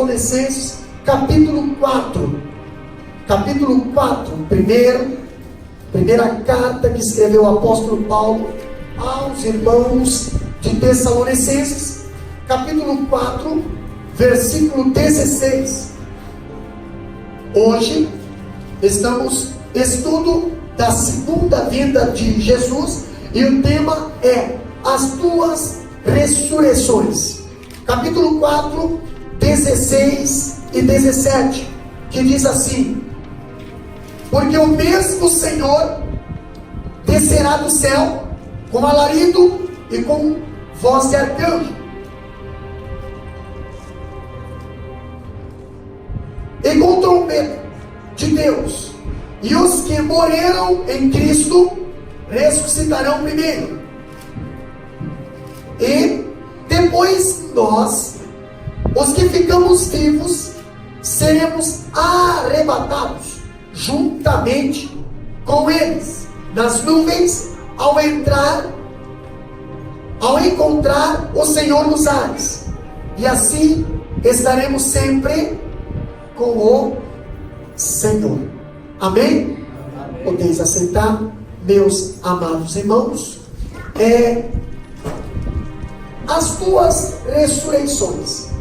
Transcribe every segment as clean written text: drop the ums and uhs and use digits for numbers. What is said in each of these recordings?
Tessalonicenses, capítulo 4. Capítulo 4, primeira carta que escreveu o apóstolo Paulo aos irmãos de Tessalonicenses, capítulo 4, versículo 16. Hoje estamos estudo da segunda vinda de Jesus e o tema é as duas ressurreições. Capítulo 4, 16 e 17, que diz assim: porque o mesmo Senhor descerá do céu com alarido e com voz de arcanjo, e com trombeta de Deus, e os que morreram em Cristo ressuscitarão primeiro, e depois nós, os que ficamos vivos, seremos arrebatados juntamente com eles nas nuvens, ao encontrar o Senhor nos ares, e assim estaremos sempre com o Senhor. Amém? Podeis assentar, meus amados irmãos. As duas ressurreições.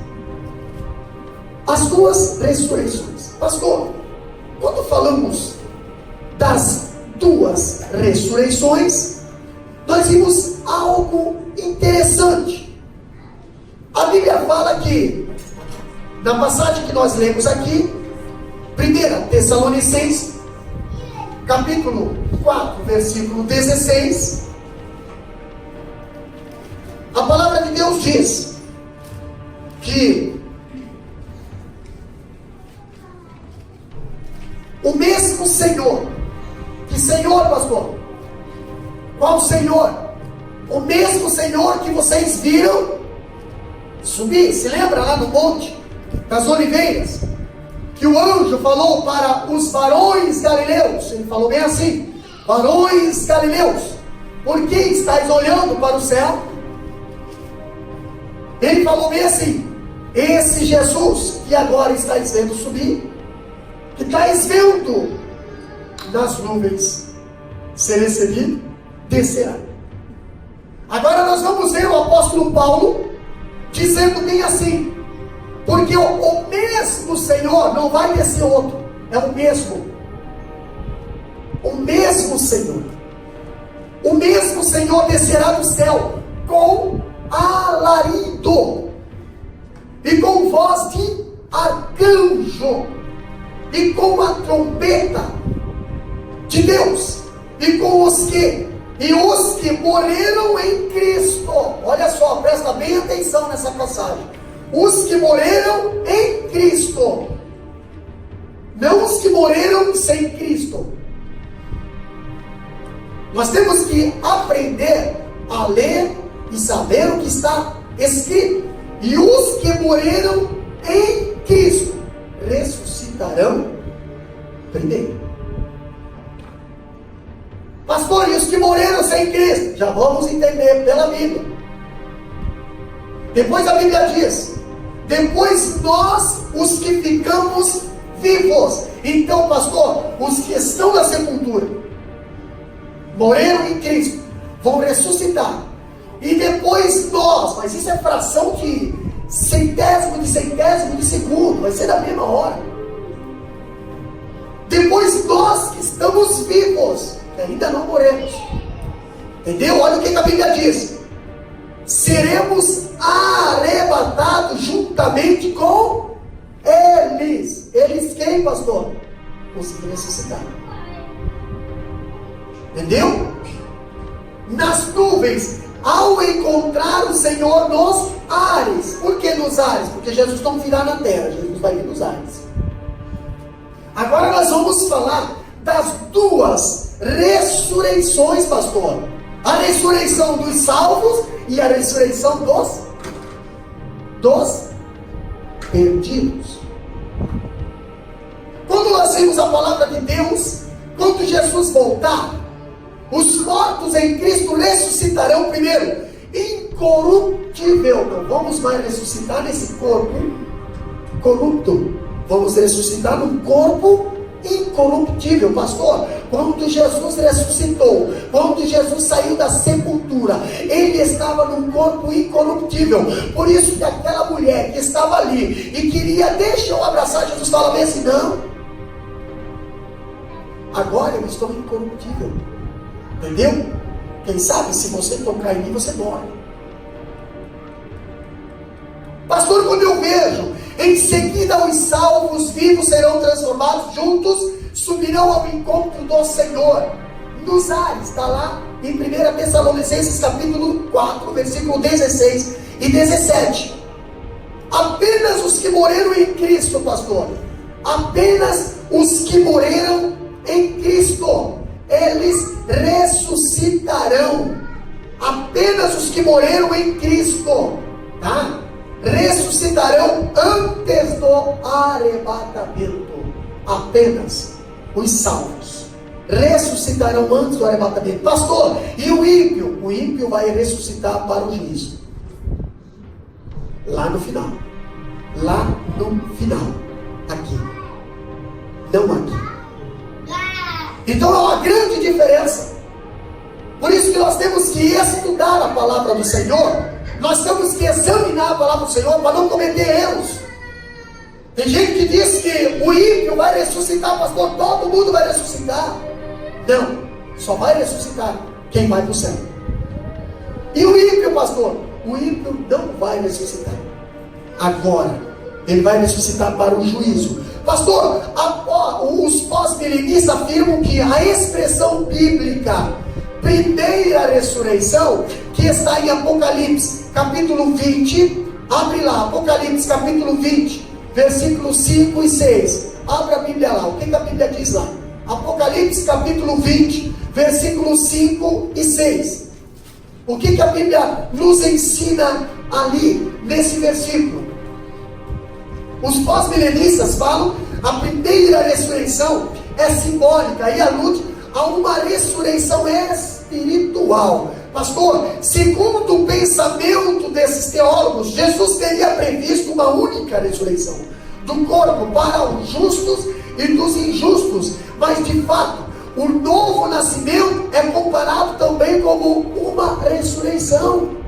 As duas ressurreições. Pastor, quando falamos das duas ressurreições, nós vimos algo interessante. A Bíblia fala que, na passagem que nós lemos aqui, 1 Tessalonicenses, capítulo 4, versículo 16, a palavra de Deus diz que o mesmo Senhor, que Senhor, pastor? Qual Senhor? O mesmo Senhor que vocês viram subir, se lembra lá no Monte das Oliveiras, que o anjo falou para os varões galileus, ele falou bem assim: varões galileus, por que estáis olhando para o céu? Ele falou bem assim: esse Jesus que agora estáis vendo subir, que estáis vendo nas nuvens ser recebido, descerá. Agora nós vamos ver o apóstolo Paulo dizendo bem assim: porque o mesmo Senhor, não vai descer outro, é o mesmo Senhor. O mesmo Senhor descerá do céu com alarido e com voz de arcanjo e com a trombeta de Deus, e com os que morreram em Cristo. Olha só, presta bem atenção nessa passagem. Os que morreram em Cristo, não os que morreram sem Cristo. Nós temos que aprender a ler e saber o que está escrito. E os que morreram em Cristo ressuscitarão primeiro. Pastor, e os que morreram sem Cristo? Já vamos entender pela Bíblia. Depois a Bíblia diz: depois nós, os que ficamos vivos. Então, pastor, os que estão na sepultura, morreram em Cristo, vão ressuscitar. E depois nós, mas isso é fração de centésimo de segundo, vai ser na mesma hora. Depois nós que estamos vivos, que ainda não morremos, entendeu? Olha o que a Bíblia diz: seremos arrebatados juntamente com eles. Eles quem, pastor? Os que ressuscitaram. Entendeu? Nas nuvens, ao encontrar o Senhor nos ares. Por que nos ares? Porque Jesus não virá na terra, Jesus vai vir nos ares. Agora nós vamos falar das duas ressurreições, pastor. A ressurreição dos salvos e a ressurreição dos perdidos. Quando nós vimos a palavra de Deus, quando Jesus voltar, os mortos em Cristo ressuscitarão primeiro, incorruptível. Não vamos mais ressuscitar nesse corpo incorrupto. Vamos ressuscitar num corpo incorruptível. Pastor, quando Jesus ressuscitou, quando Jesus saiu da sepultura, ele estava num corpo incorruptível. Por isso que aquela mulher que estava ali e queria, deixa eu abraçar Jesus, fala bem assim, não, agora eu estou incorruptível. Entendeu? Quem sabe se você tocar em mim, você morre. Pastor, quando eu vejo, em seguida os salvos vivos serão transformados, juntos subirão ao encontro do Senhor nos ares. Está lá em 1 Tessalonicenses capítulo 4, versículo 16 e 17. Apenas os que morreram em Cristo, pastor, apenas os que morreram em Cristo, eles ressuscitarão. Apenas os que morreram em Cristo, tá? Ressuscitarão antes do arrebatamento. Apenas os salvos ressuscitarão antes do arrebatamento. Pastor, e o ímpio? O ímpio vai ressuscitar para o juízo. Lá no final. Lá no final. Aqui. Não aqui. Então há uma grande diferença. Por isso que nós temos que estudar a palavra do Senhor. Nós temos que examinar a palavra do Senhor para não cometer erros. Tem gente que diz que o ímpio vai ressuscitar, pastor, todo mundo vai ressuscitar. Não, só vai ressuscitar quem vai para o céu. E o ímpio, pastor? O ímpio não vai ressuscitar. Agora, ele vai ressuscitar para o juízo. Pastor, os pós-milenistas afirmam que a expressão bíblica primeira ressurreição, que está em Apocalipse capítulo 20, abre lá, Apocalipse capítulo 20, versículos 5 e 6, abre a Bíblia lá, o que a Bíblia diz lá? Apocalipse capítulo 20, versículos 5 e 6, o que a Bíblia nos ensina ali, nesse versículo? Os pós-milenistas falam, a primeira ressurreição é simbólica e alude a uma ressurreição espiritual. Pastor, segundo o pensamento desses teólogos, Jesus teria previsto uma única ressurreição do corpo para os justos e dos injustos, mas de fato o novo nascimento é comparado também como uma ressurreição.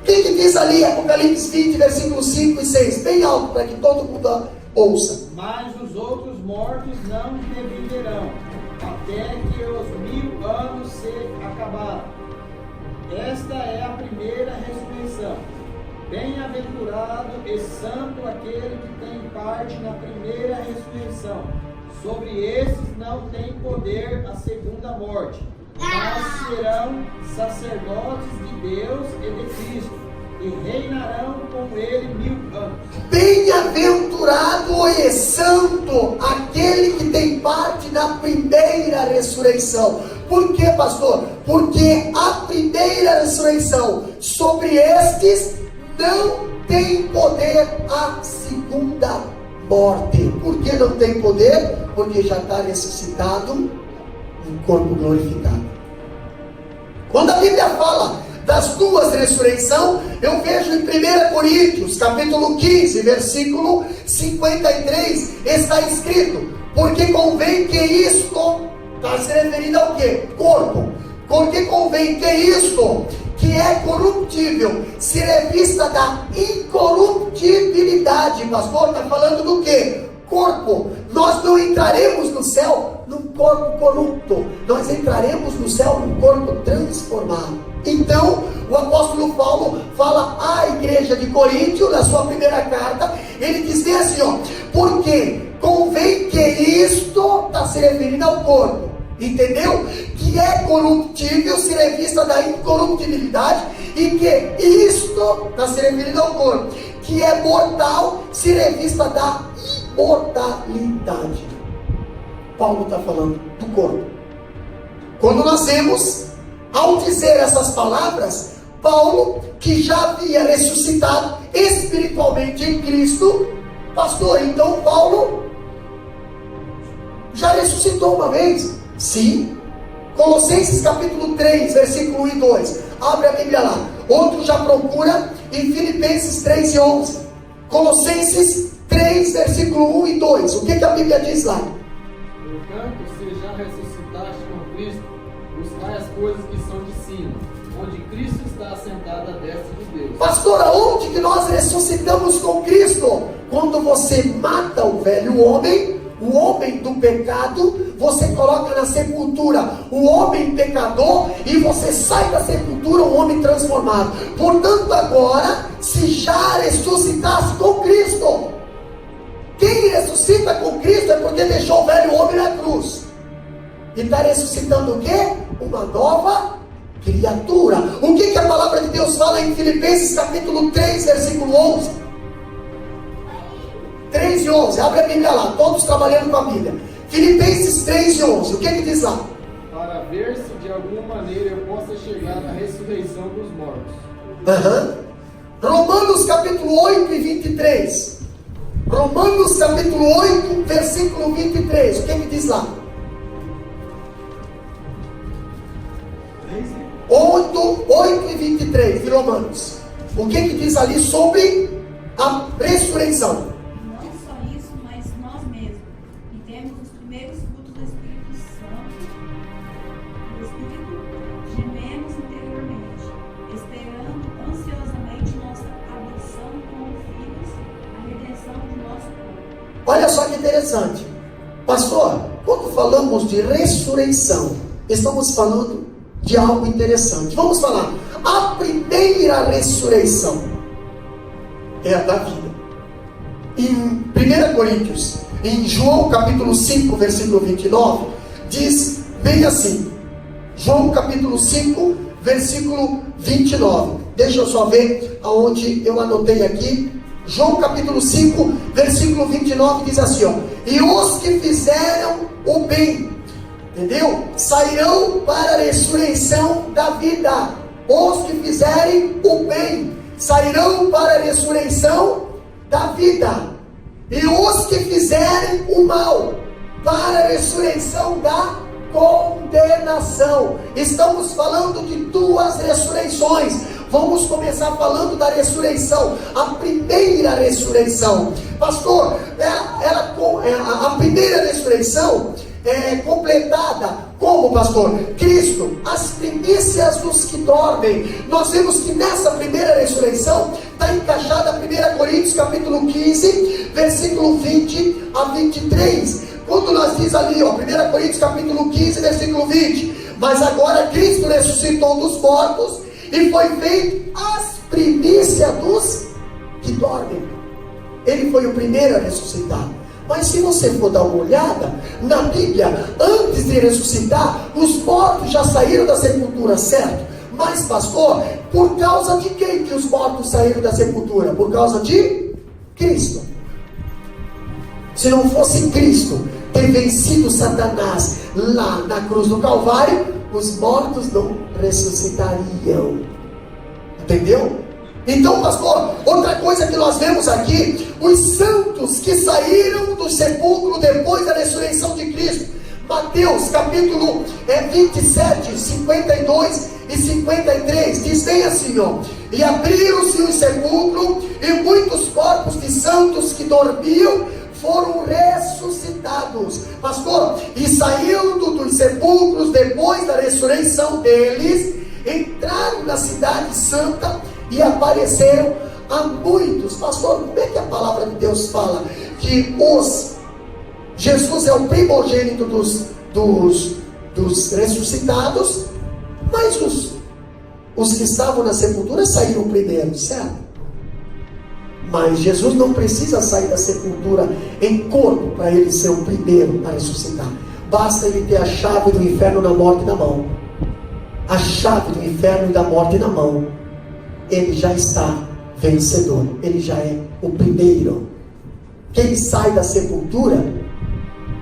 O que diz ali Apocalipse 20, versículos 5 e 6, bem alto para que todo mundo ouça. Mas os outros mortos não reviverão, até que os 1000 anos se acabaram. Esta é a primeira ressurreição. Bem-aventurado e santo aquele que tem parte na primeira ressurreição. Sobre esses não tem poder a segunda morte, mas serão sacerdotes de Deus e de Cristo, e reinarão com ele 1000 anos. Bem-aventurado e santo aquele que tem parte na primeira ressurreição. Por quê, pastor? Porque a primeira ressurreição, sobre estes não tem poder a segunda morte. Por que não tem poder? Porque já está ressuscitado em corpo glorificado. Quando a Bíblia fala das duas ressurreições, eu vejo em 1 Coríntios, capítulo 15, versículo 53, está escrito, porque convém que isto, está se referindo ao quê? Corpo. Porque convém que isto, que é corruptível, se revista da incorruptibilidade. Pastor, está falando do quê? Corpo. Nós não entraremos no céu num corpo corrupto, nós entraremos no céu num corpo transformado. Então, o apóstolo Paulo fala à igreja de Coríntio, na sua primeira carta, ele diz bem assim, ó, porque convém que isto, está se referindo ao corpo, entendeu? Que é corruptível, se revista da incorruptibilidade, e que isto, está se referindo ao corpo, que é mortal, se revista da imortalidade. Paulo está falando do corpo. Quando nós vemos, ao dizer essas palavras, Paulo, que já havia ressuscitado espiritualmente em Cristo, pastor, então Paulo já ressuscitou uma vez? Sim. Colossenses capítulo 3, versículo 1 e 2. Abre a Bíblia lá. Outro já procura em Filipenses 3 e 11. Colossenses 3, versículo 1 e 2. O que a Bíblia diz lá? Portanto, se já ressuscitaste com Cristo, buscai as coisas que são de cima, onde Cristo está assentado à destra de Deus. Pastor, aonde que nós ressuscitamos com Cristo? Quando você mata o velho homem, o homem do pecado, você coloca na sepultura o homem pecador, e você sai da sepultura um homem transformado. Portanto, agora, se já ressuscitasse com Cristo, quem ressuscita com Cristo é porque deixou o velho homem na cruz, e está ressuscitando o quê? Uma nova criatura. O que a palavra de Deus fala em Filipenses capítulo 3, versículo 11? 3 e 11, abre a Bíblia lá, todos trabalhando com a Bíblia. Filipenses 3 e 11, o que diz lá? Para ver se de alguma maneira eu possa chegar à ressurreição dos mortos. Romanos capítulo 8 e 23. Romanos capítulo 8, versículo 23, o que diz lá? 8 e 23 de Romanos. O que diz ali sobre a ressurreição? Não só isso, mas nós mesmos, que temos os primeiros frutos do Espírito Santo, do Espírito, gememos interiormente, esperando ansiosamente nossa adoção como filhos, a redenção do nosso corpo. Olha só que interessante, pastor, quando falamos de ressurreição, estamos falando de algo interessante. Vamos falar, a primeira ressurreição é a da vida. Em 1 Coríntios, em João capítulo 5, versículo 29, diz bem assim, João capítulo 5, versículo 29, deixa eu só ver aonde eu anotei aqui. João capítulo 5, versículo 29 diz assim, ó: e os que fizeram o bem, entendeu? Sairão para a ressurreição da vida. Os que fizerem o bem sairão para a ressurreição da vida, e os que fizerem o mal para a ressurreição da condenação. Estamos falando de duas ressurreições. Vamos começar falando da ressurreição, a primeira ressurreição. Pastor, a primeira ressurreição é completada como, pastor? Cristo, as primícias dos que dormem. Nós vemos que nessa primeira ressurreição está encaixada 1 Coríntios capítulo 15, versículo 20 a 23. Quando nós diz ali, ó, 1 Coríntios capítulo 15, versículo 20, mas agora Cristo ressuscitou dos mortos e foi feito as primícias dos que dormem. Ele foi o primeiro a ressuscitar. Mas se você for dar uma olhada na Bíblia, antes de ressuscitar, os mortos já saíram da sepultura, certo? Mas, pastor, por causa de quem que os mortos saíram da sepultura? Por causa de Cristo. Se não fosse Cristo ter vencido Satanás lá na cruz do Calvário, os mortos não ressuscitariam. Entendeu? Então, pastor, outra coisa que nós vemos aqui, os santos que saíram do sepulcro depois da ressurreição de Cristo. Mateus capítulo 27, 52 e 53, diz bem assim, ó: e abriram-se os sepulcros, e muitos corpos de santos que dormiam foram ressuscitados. Pastor, e saindo dos sepulcros depois da ressurreição deles, entraram na cidade santa e apareceram a muitos. Pastor, como é que a palavra de Deus fala que Jesus é o primogênito dos ressuscitados, mas os que estavam na sepultura saíram primeiro, certo? Mas Jesus não precisa sair da sepultura em corpo para ele ser o primeiro a ressuscitar. Basta ele ter a chave do inferno na morte na mão. A chave do inferno e da morte na mão. Ele já está vencedor. Ele já é o primeiro. Que ele sai da sepultura,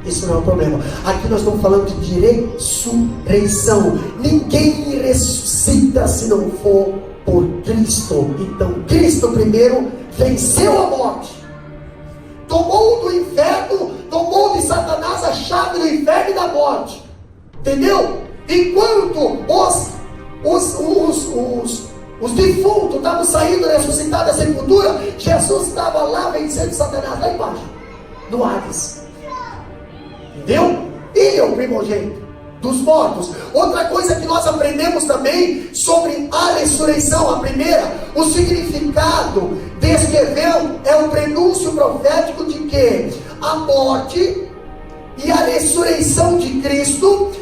isso não é um problema. Aqui nós estamos falando de ressurreição. Ninguém ressuscita se não for por Cristo. Então Cristo primeiro venceu a morte, tomou do inferno, tomou de Satanás a chave do inferno e da morte. Entendeu? Enquanto os defuntos estavam saindo, ressuscitados da sepultura, Jesus estava lá vencendo Satanás, lá embaixo, no Hades. Entendeu? Ele é o primogênito dos mortos. Outra coisa que nós aprendemos também sobre a ressurreição, a primeira, o significado deste evento é o prenúncio profético de que a morte e a ressurreição de Cristo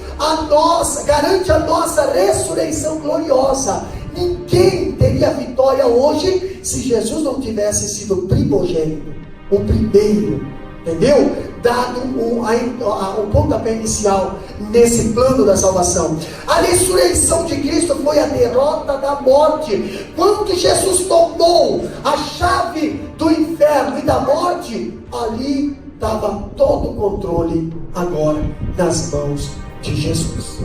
garante a nossa ressurreição gloriosa. Ninguém teria vitória hoje se Jesus não tivesse sido primogênito, o primeiro, entendeu? Dado o pontapé inicial nesse plano da salvação. A ressurreição de Cristo foi a derrota da morte. Quando Jesus tomou a chave do inferno e da morte, ali estava todo o controle agora nas mãos de Jesus.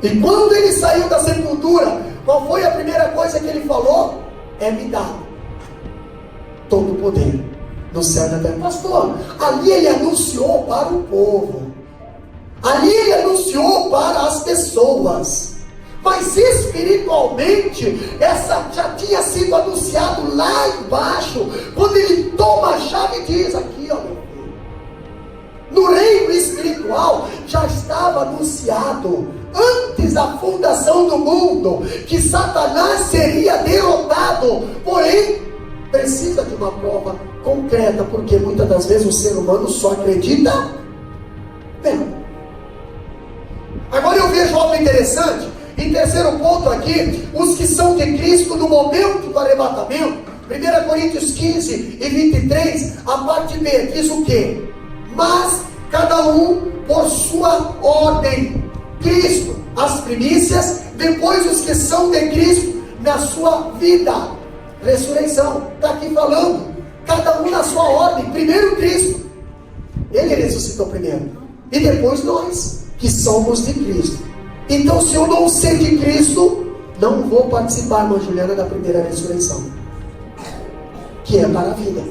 E quando ele saiu da sepultura, qual foi a primeira coisa que ele falou? É-me dado todo o poder no céu e na terra. Pastor, ali ele anunciou para o povo, ali ele anunciou para as pessoas, mas espiritualmente essa já tinha sido anunciado lá embaixo, quando ele toma a chave e diz: aqui, ó, meu filho, no reino espiritual já estava anunciado antes da fundação do mundo que Satanás seria derrotado. Porém, precisa de uma prova concreta, porque muitas das vezes o ser humano só acredita vendo. Agora eu vejo algo interessante. Em terceiro ponto aqui, os que são de Cristo no momento do arrebatamento. 1 Coríntios 15 e 23, a parte B diz o quê? Mas cada um por sua ordem. Cristo, as primícias, depois os que são de Cristo na sua vida. Ressurreição, está aqui falando, cada um na sua ordem. Primeiro Cristo, ele ressuscitou primeiro, e depois nós, que somos de Cristo. Então, se eu não ser de Cristo, não vou participar, irmã Juliana, da primeira ressurreição, que é para a vida.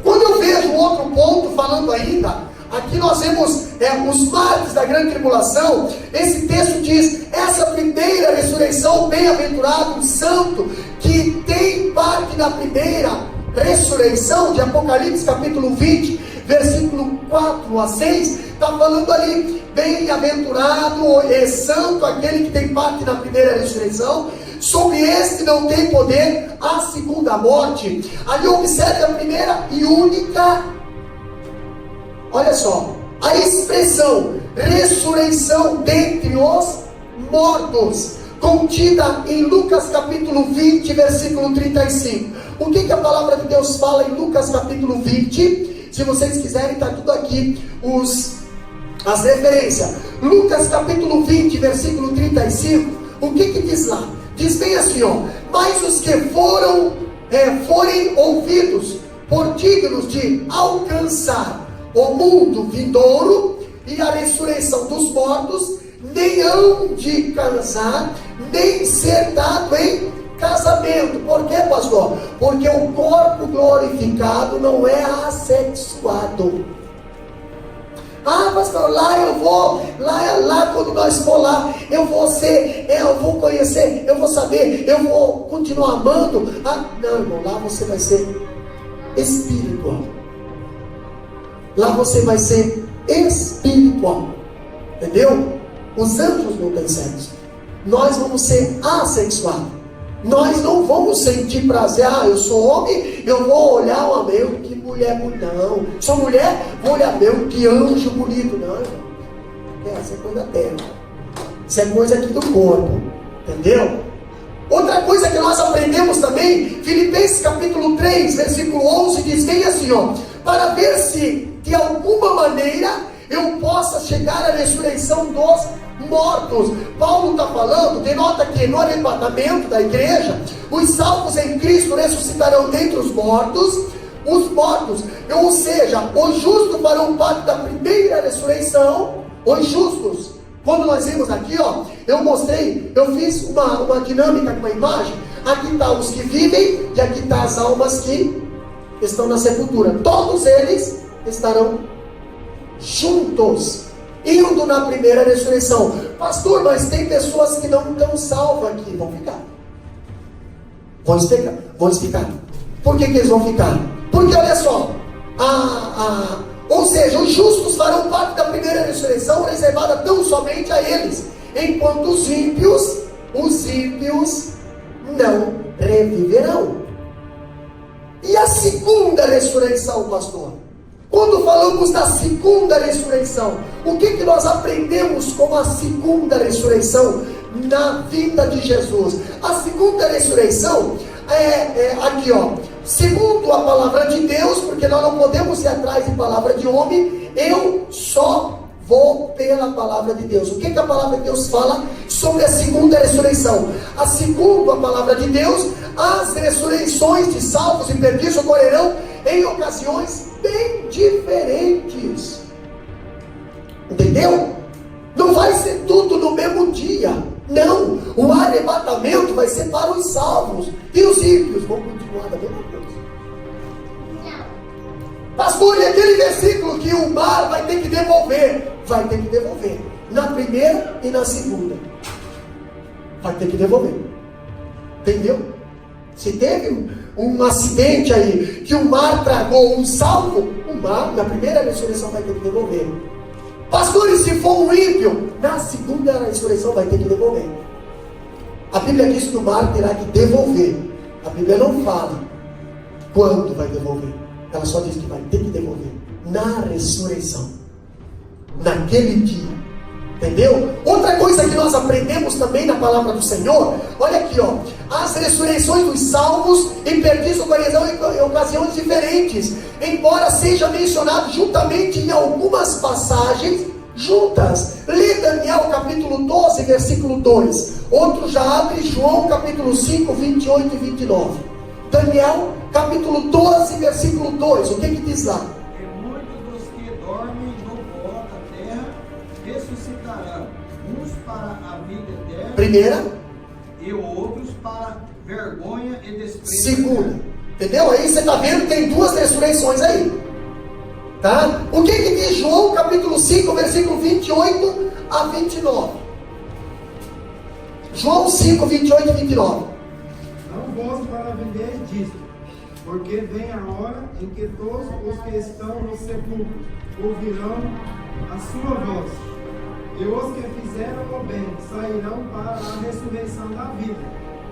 Quando eu vejo outro ponto falando ainda, aqui nós vemos os mártires da grande tribulação. Esse texto diz: essa primeira ressurreição, bem-aventurado o santo que tem parte na primeira ressurreição, de Apocalipse capítulo 20, versículo 4 a 6, está falando ali: bem-aventurado e santo aquele que tem parte na primeira ressurreição. Sobre este não tem poder a segunda morte. Ali observe a primeira e única, olha só, a expressão ressurreição dentre os mortos, contida em Lucas capítulo 20, versículo 35. O que a palavra de Deus fala em Lucas capítulo 20? Se vocês quiserem, está tudo aqui, as referências. Lucas capítulo 20, versículo 35. O que diz lá? Diz bem assim, ó: mas os que forem ouvidos por dignos de alcançar o mundo vindouro e a ressurreição dos mortos, nem hão de casar, nem ser dado em casamento. Por quê, pastor? Porque o corpo glorificado não é assexuado. Ah, pastor, lá eu vou, lá quando nós for lá, eu vou conhecer, eu vou saber, eu vou continuar amando. Ah, não, irmão, lá você vai ser espiritual. Lá você vai ser espiritual. Entendeu? Os anjos não têm sexo. Nós vamos ser assexuados. Nós não vamos sentir prazer. Ah, eu sou homem, eu vou olhar uma meu, que mulher bonita. Não. Sou mulher, vou olhar meu, que anjo bonito. Não, irmão. Essa é coisa da terra. Isso é coisa aqui do corpo. Entendeu? Outra coisa que nós aprendemos também, Filipenses capítulo 3, versículo 11, diz bem assim, ó: para ver se de alguma maneira eu possa chegar à ressurreição dos mortos. Paulo está falando, denota que no arrebatamento da igreja, os salvos em Cristo ressuscitarão dentre os mortos, ou seja, os justos farão parte da primeira ressurreição. Os justos, quando nós vimos aqui, ó, eu fiz uma dinâmica com uma imagem. Aqui está os que vivem e aqui está as almas que estão na sepultura. Todos eles estarão juntos, indo na primeira ressurreição. Pastor, mas tem pessoas que não estão salvas aqui. Vão ficar. Vão explicar. Por que eles vão ficar? Porque olha só, ou seja, os justos farão parte da primeira ressurreição, reservada tão somente a eles, enquanto os ímpios não reviverão. E a segunda ressurreição, pastor? Quando falamos da segunda ressurreição, o que nós aprendemos com a segunda ressurreição na vida de Jesus? A segunda ressurreição aqui, segundo a palavra de Deus, porque nós não podemos ir atrás de palavra de homem, eu só vou pela palavra de Deus. O que a palavra de Deus fala sobre a segunda ressurreição? Segundo a palavra de Deus, as ressurreições de salvos e perdidos ocorrerão em ocasiões bem diferentes. Entendeu? Não vai ser tudo no mesmo dia. Não, o arrebatamento vai ser para os salvos. E os ímpios vão continuar da mesma coisa. Pastor, e aquele versículo que o mar vai ter que devolver? Vai ter que devolver. Na primeira e na segunda. Vai ter que devolver. Entendeu? Se teve um acidente aí, que o mar tragou um salvo, o mar, na primeira ressurreição, vai ter que devolver. Pastor, e se for um ímpio? Na segunda ressurreição vai ter que devolver. A Bíblia diz que o mar terá que devolver. A Bíblia não fala quando vai devolver. Ela só diz que vai ter que devolver. Na ressurreição. Naquele dia. Entendeu? Outra coisa que nós aprendemos também na palavra do Senhor, olha aqui, as ressurreições dos salvos e perdidos ocorrerão em ocasiões diferentes, embora seja mencionado juntamente em algumas passagens juntas. Lê Daniel capítulo 12, versículo 2. Outro já abre João capítulo 5, 28 e 29. Daniel capítulo 12, versículo 2. O que diz lá? E muitos dos que dormem no pó da terra ressuscitarão, uns para a vida eterna, primeira, e outros para vergonha e desprezo. Segunda. Entendeu? Aí você está vendo que tem duas ressurreições aí. Tá? O que diz João capítulo 5, versículo 28 a 29? João 5, 28 e 29. Não vos maravilheis disso, porque vem a hora em que todos os que estão nos sepulcros ouvirão a sua voz, e os que fizeram o bem sairão para a ressurreição da vida,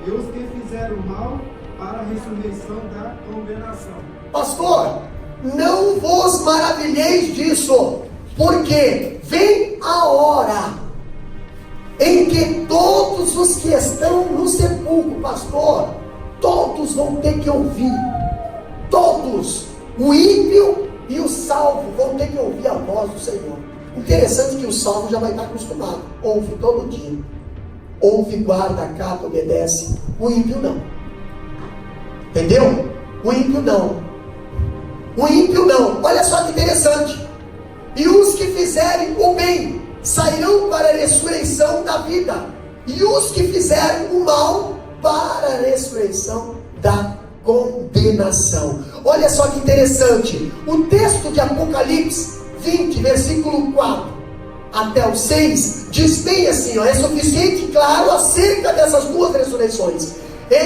e os que fizeram o mal para a ressurreição da condenação. Pastor, não vos maravilheis disso, porque vem a hora em que todos os que estão no sepulcro, pastor, todos vão ter que ouvir. Todos, o ímpio e o salvo, vão ter que ouvir a voz do Senhor. Interessante que o salvo já vai estar acostumado, ouve todo dia, ouve, guarda, acata, obedece. O ímpio não. Entendeu? O ímpio não. O ímpio não. Olha só que interessante. E os que fizerem o bem sairão para a ressurreição da vida, e os que fizerem o mal para a ressurreição da condenação. Olha só que interessante. O texto de Apocalipse 20, versículo 4 até o 6, diz bem assim, é suficiente claro acerca dessas duas ressurreições,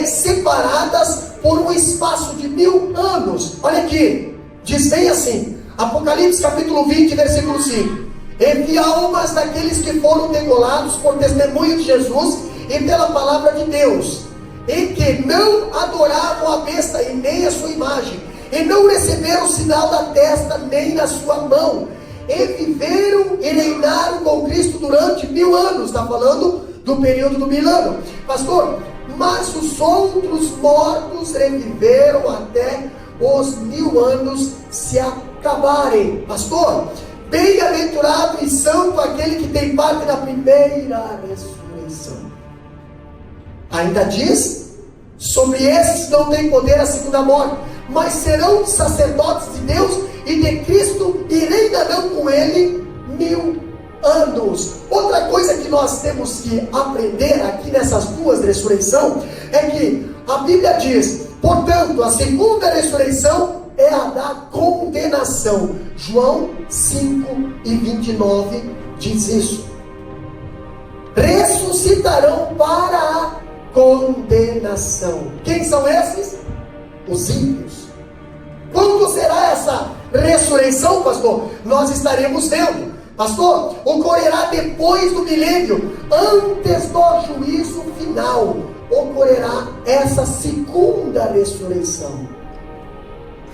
separadas por um espaço de 1000 anos. Olha aqui, diz bem assim, Apocalipse capítulo 20, versículo 5: e vi almas daqueles que foram degolados por testemunho de Jesus e pela palavra de Deus, e que não adoravam a besta e nem a sua imagem, e não receberam o sinal da testa nem na sua mão, e viveram e reinaram com Cristo durante 1000 anos. Está falando do período do milênio, pastor. Mas os outros mortos reviveram até os 1000 anos se acabarem. Pastor, bem-aventurado e santo aquele que tem parte na primeira ressurreição. Ainda diz, sobre esses não tem poder a segunda morte, mas serão sacerdotes de Deus e de Cristo, e reinarão com ele 1000 anos. Outra coisa que nós temos que aprender aqui nessas duas ressurreições é que a Bíblia diz, portanto, a segunda ressurreição é a da condenação. João 5 e 29 diz isso. Ressuscitarão para a condenação. Quem são esses? Os ímpios. Quando será essa ressurreição, pastor? Nós estaremos vendo. Pastor, ocorrerá depois do milênio, antes do juízo final, ocorrerá essa segunda ressurreição.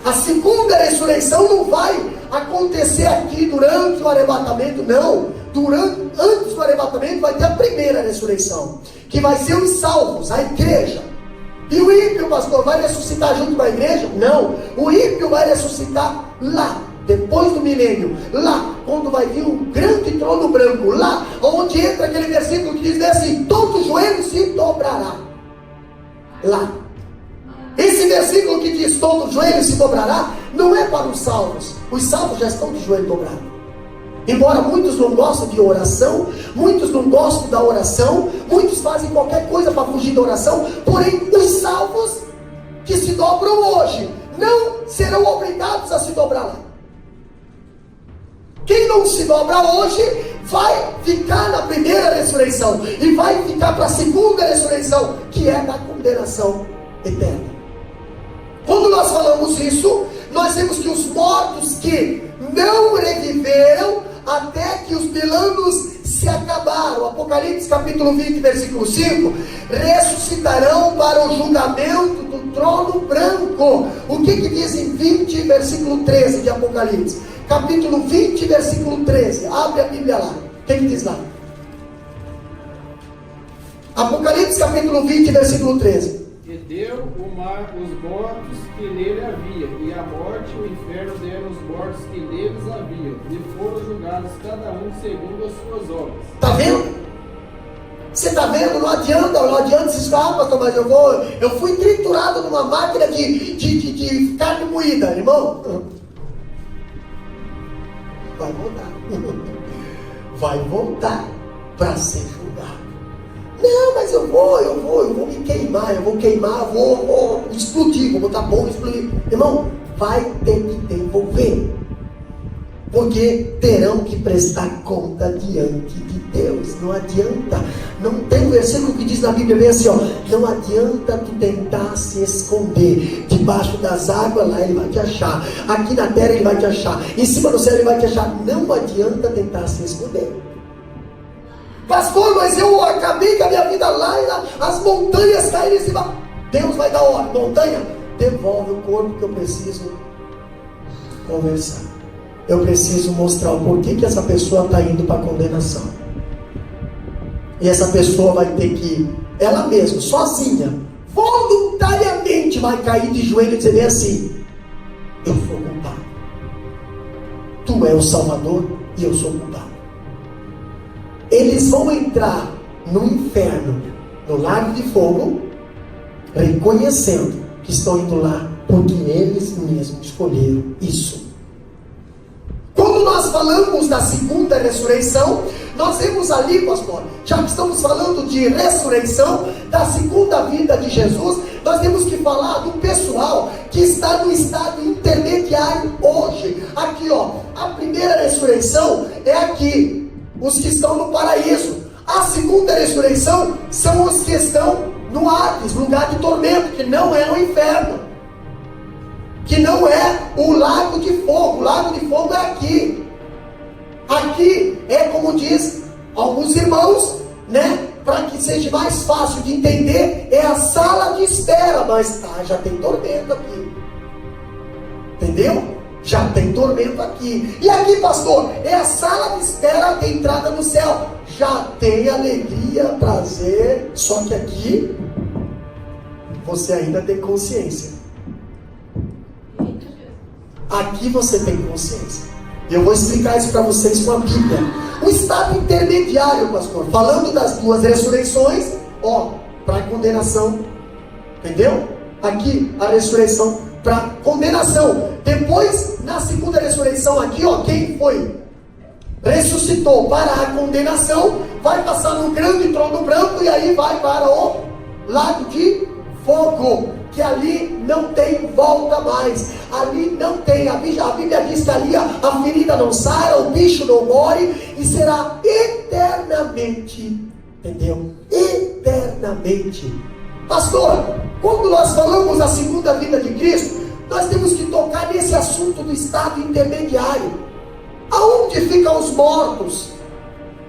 A segunda ressurreição não vai acontecer aqui durante o arrebatamento, não. Antes do arrebatamento vai ter a primeira ressurreição, que vai ser os salvos, a igreja. E o ímpio, pastor, vai ressuscitar junto com a igreja? Não. O ímpio vai ressuscitar lá, depois do milênio, lá, quando vai vir um grande trono branco, lá, onde entra aquele versículo que diz assim: todo joelho se dobrará. Lá. Esse versículo que diz todo joelho se dobrará, não é para os salvos já estão de joelho dobrado. Embora muitos não gostem de oração, muitos não gostam da oração, muitos fazem qualquer coisa para fugir da oração, porém os salvos que se dobram hoje não serão obrigados a se dobrar lá. Quem não se dobra hoje vai ficar na primeira ressurreição e vai ficar para a segunda ressurreição, que é da condenação eterna. Quando nós falamos isso, nós vemos que os mortos que não reviveram até que os 1000 anos se acabaram, Apocalipse capítulo 20, versículo 5, ressuscitarão para o julgamento do trono branco. O que diz em 20, versículo 13 de Apocalipse? Capítulo 20, versículo 13. Abre a Bíblia lá. O que diz lá? Apocalipse capítulo 20, versículo 13. E deu o mar os mortos que nele havia, e a morte e o inferno deram os mortos que neles haviam, e foram julgados cada um segundo as suas obras. Está vendo? Você está vendo? Não adianta se escapar, pastor, mas eu fui triturado numa máquina de carne moída, irmão. Vai voltar. Vai voltar para ser julgado. Não, mas eu vou me queimar, vou explodir, vou botar bomba e explodir. Irmão, vai ter que devolver, porque terão que prestar conta diante de Deus. Não adianta, não tem um versículo que diz na Bíblia bem assim, ó: não adianta tu tentar se esconder debaixo das águas, lá ele vai te achar, aqui na terra ele vai te achar, em cima do céu ele vai te achar. Não adianta tentar se esconder. Pastor, mas eu acabei com a minha vida lá e as montanhas caíram em cima. Deus vai dar ordem: montanha, devolve o corpo, que eu preciso conversar. Eu preciso mostrar o porquê que essa pessoa está indo para a condenação. E essa pessoa vai ter que, ela mesma, sozinha, voluntariamente vai cair de joelho e dizer bem assim: eu sou culpado. Tu é o Salvador e eu sou culpado. Eles vão entrar no inferno, no lago de fogo, reconhecendo que estão indo lá porque eles mesmos escolheram isso. Quando nós falamos da segunda ressurreição, nós vemos ali, pastor, já que estamos falando de ressurreição, da segunda vinda de Jesus, nós temos que falar do pessoal que está no estado intermediário hoje. Aqui, ó, a primeira ressurreição é aqui, os que estão no paraíso. A segunda ressurreição são os que estão no Hades, lugar de tormento, que não é o inferno, que não é o lago de fogo. O lago de fogo é aqui. Aqui é, como diz alguns irmãos, né, para que seja mais fácil de entender, é a sala de espera, mas já tem tormento aqui, entendeu? Já tem tormento aqui. E aqui, pastor, é a sala de espera da entrada no céu. Já tem alegria, prazer. Só que aqui você ainda tem consciência. Aqui você tem consciência. Eu vou explicar isso para vocês com a Bíblia. O estado intermediário, pastor, falando das duas ressurreições, ó, para condenação, entendeu? Aqui a ressurreição para condenação. Depois, na segunda ressurreição aqui, ó, quem foi? Ressuscitou para a condenação, vai passar no grande trono branco e aí vai para o lago de fogo, que ali não tem volta mais. Ali não tem, a Bíblia diz que ali a ferida não sara, o bicho não morre e será eternamente, entendeu? Eternamente eternamente. Pastor, quando nós falamos da segunda vinda de Cristo, nós temos que tocar nesse assunto do estado intermediário. Aonde ficam os mortos?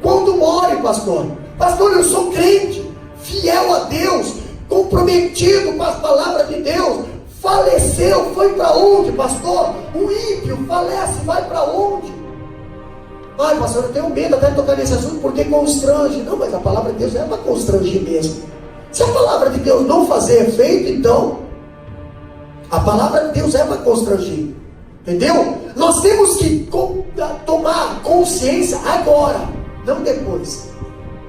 Quando morre, pastor? Pastor, eu sou crente, fiel a Deus, comprometido com a palavra de Deus. Faleceu, foi para onde, pastor? O ímpio falece, vai para onde? Ai, pastor, eu tenho medo até de tocar nesse assunto porque constrange. Não, mas a palavra de Deus é para constranger mesmo. Se a palavra de Deus não fazer efeito, então a palavra de Deus é para constranger. Entendeu? Nós temos que tomar consciência agora, não depois.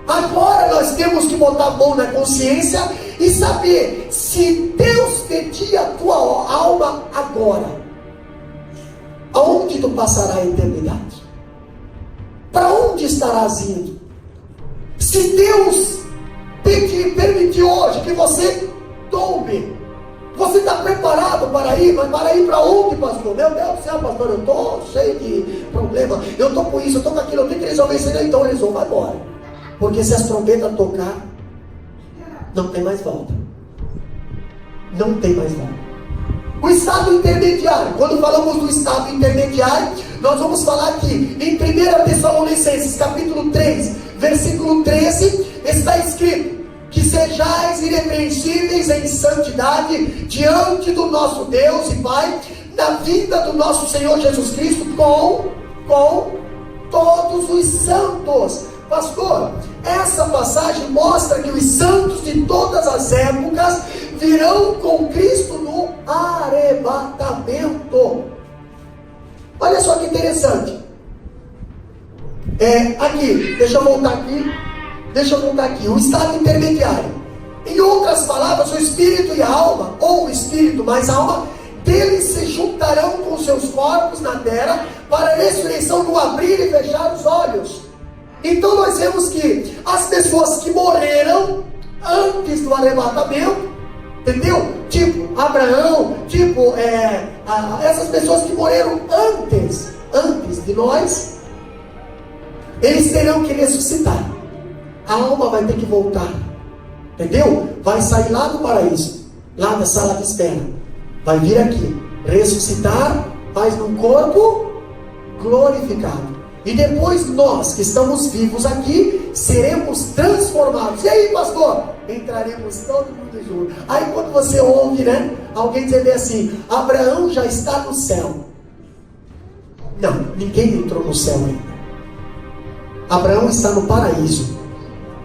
Agora nós temos que botar a mão na consciência e saber se Deus pedir a tua alma agora, aonde tu passará a eternidade? Para onde estarás indo? Se Deus permitir hoje que você tome, você está preparado para ir? Mas para ir para onde, pastor? Meu Deus do céu, pastor, eu estou cheio de problema, eu estou com isso, eu estou com aquilo, eu tenho que resolver isso. Então resolva, vai embora. Porque se as trombetas tocar, não tem mais volta. Não tem mais volta. O estado intermediário, quando falamos do estado intermediário, nós vamos falar aqui em 1 Tessalonicenses capítulo 3, versículo 13, está escrito: que sejais irrepreensíveis em santidade diante do nosso Deus e Pai, na vinda do nosso Senhor Jesus Cristo com todos os santos. Pastor, essa passagem mostra que os santos de todas as épocas virão com Cristo no arrebatamento. Olha só que interessante. Aqui, deixa eu voltar aqui. O estado intermediário. Em outras palavras, o espírito e a alma, ou o espírito mais a alma, deles se juntarão com seus corpos na terra para a ressurreição no abrir e fechar os olhos. Então nós vemos que as pessoas que morreram antes do arrebatamento, entendeu? Tipo Abraão, essas pessoas que morreram antes de nós, eles terão que ressuscitar. A alma vai ter que voltar, entendeu? Vai sair lá do paraíso, lá da sala de espera, vai vir aqui, ressuscitar, mas num corpo glorificado. E depois nós que estamos vivos aqui, seremos transformados. E aí, pastor? Entraremos todo mundo junto. Aí quando você ouve, alguém dizer assim: Abraão já está no céu. Não, ninguém entrou no céu ainda. Abraão está no paraíso,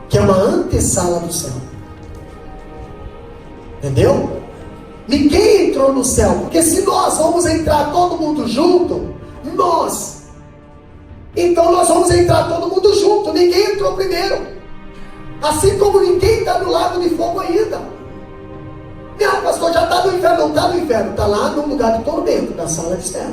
que é uma antessala do céu. Entendeu? Ninguém entrou no céu, porque se nós vamos entrar todo mundo junto, então nós vamos entrar todo mundo junto. Ninguém entrou primeiro. Assim como ninguém está no lago de fogo ainda. Não, pastor, já está no inferno. Não está no inferno, está lá no lugar de tormento, na sala de espera.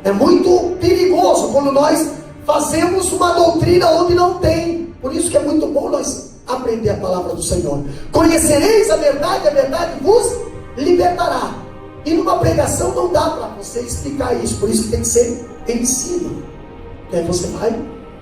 É muito perigoso quando nós fazemos uma doutrina onde não tem. Por isso que é muito bom nós aprender a palavra do Senhor. Conhecereis a verdade vos libertará. E numa pregação não dá para você explicar isso. Por isso que tem que ser ensino. E aí você vai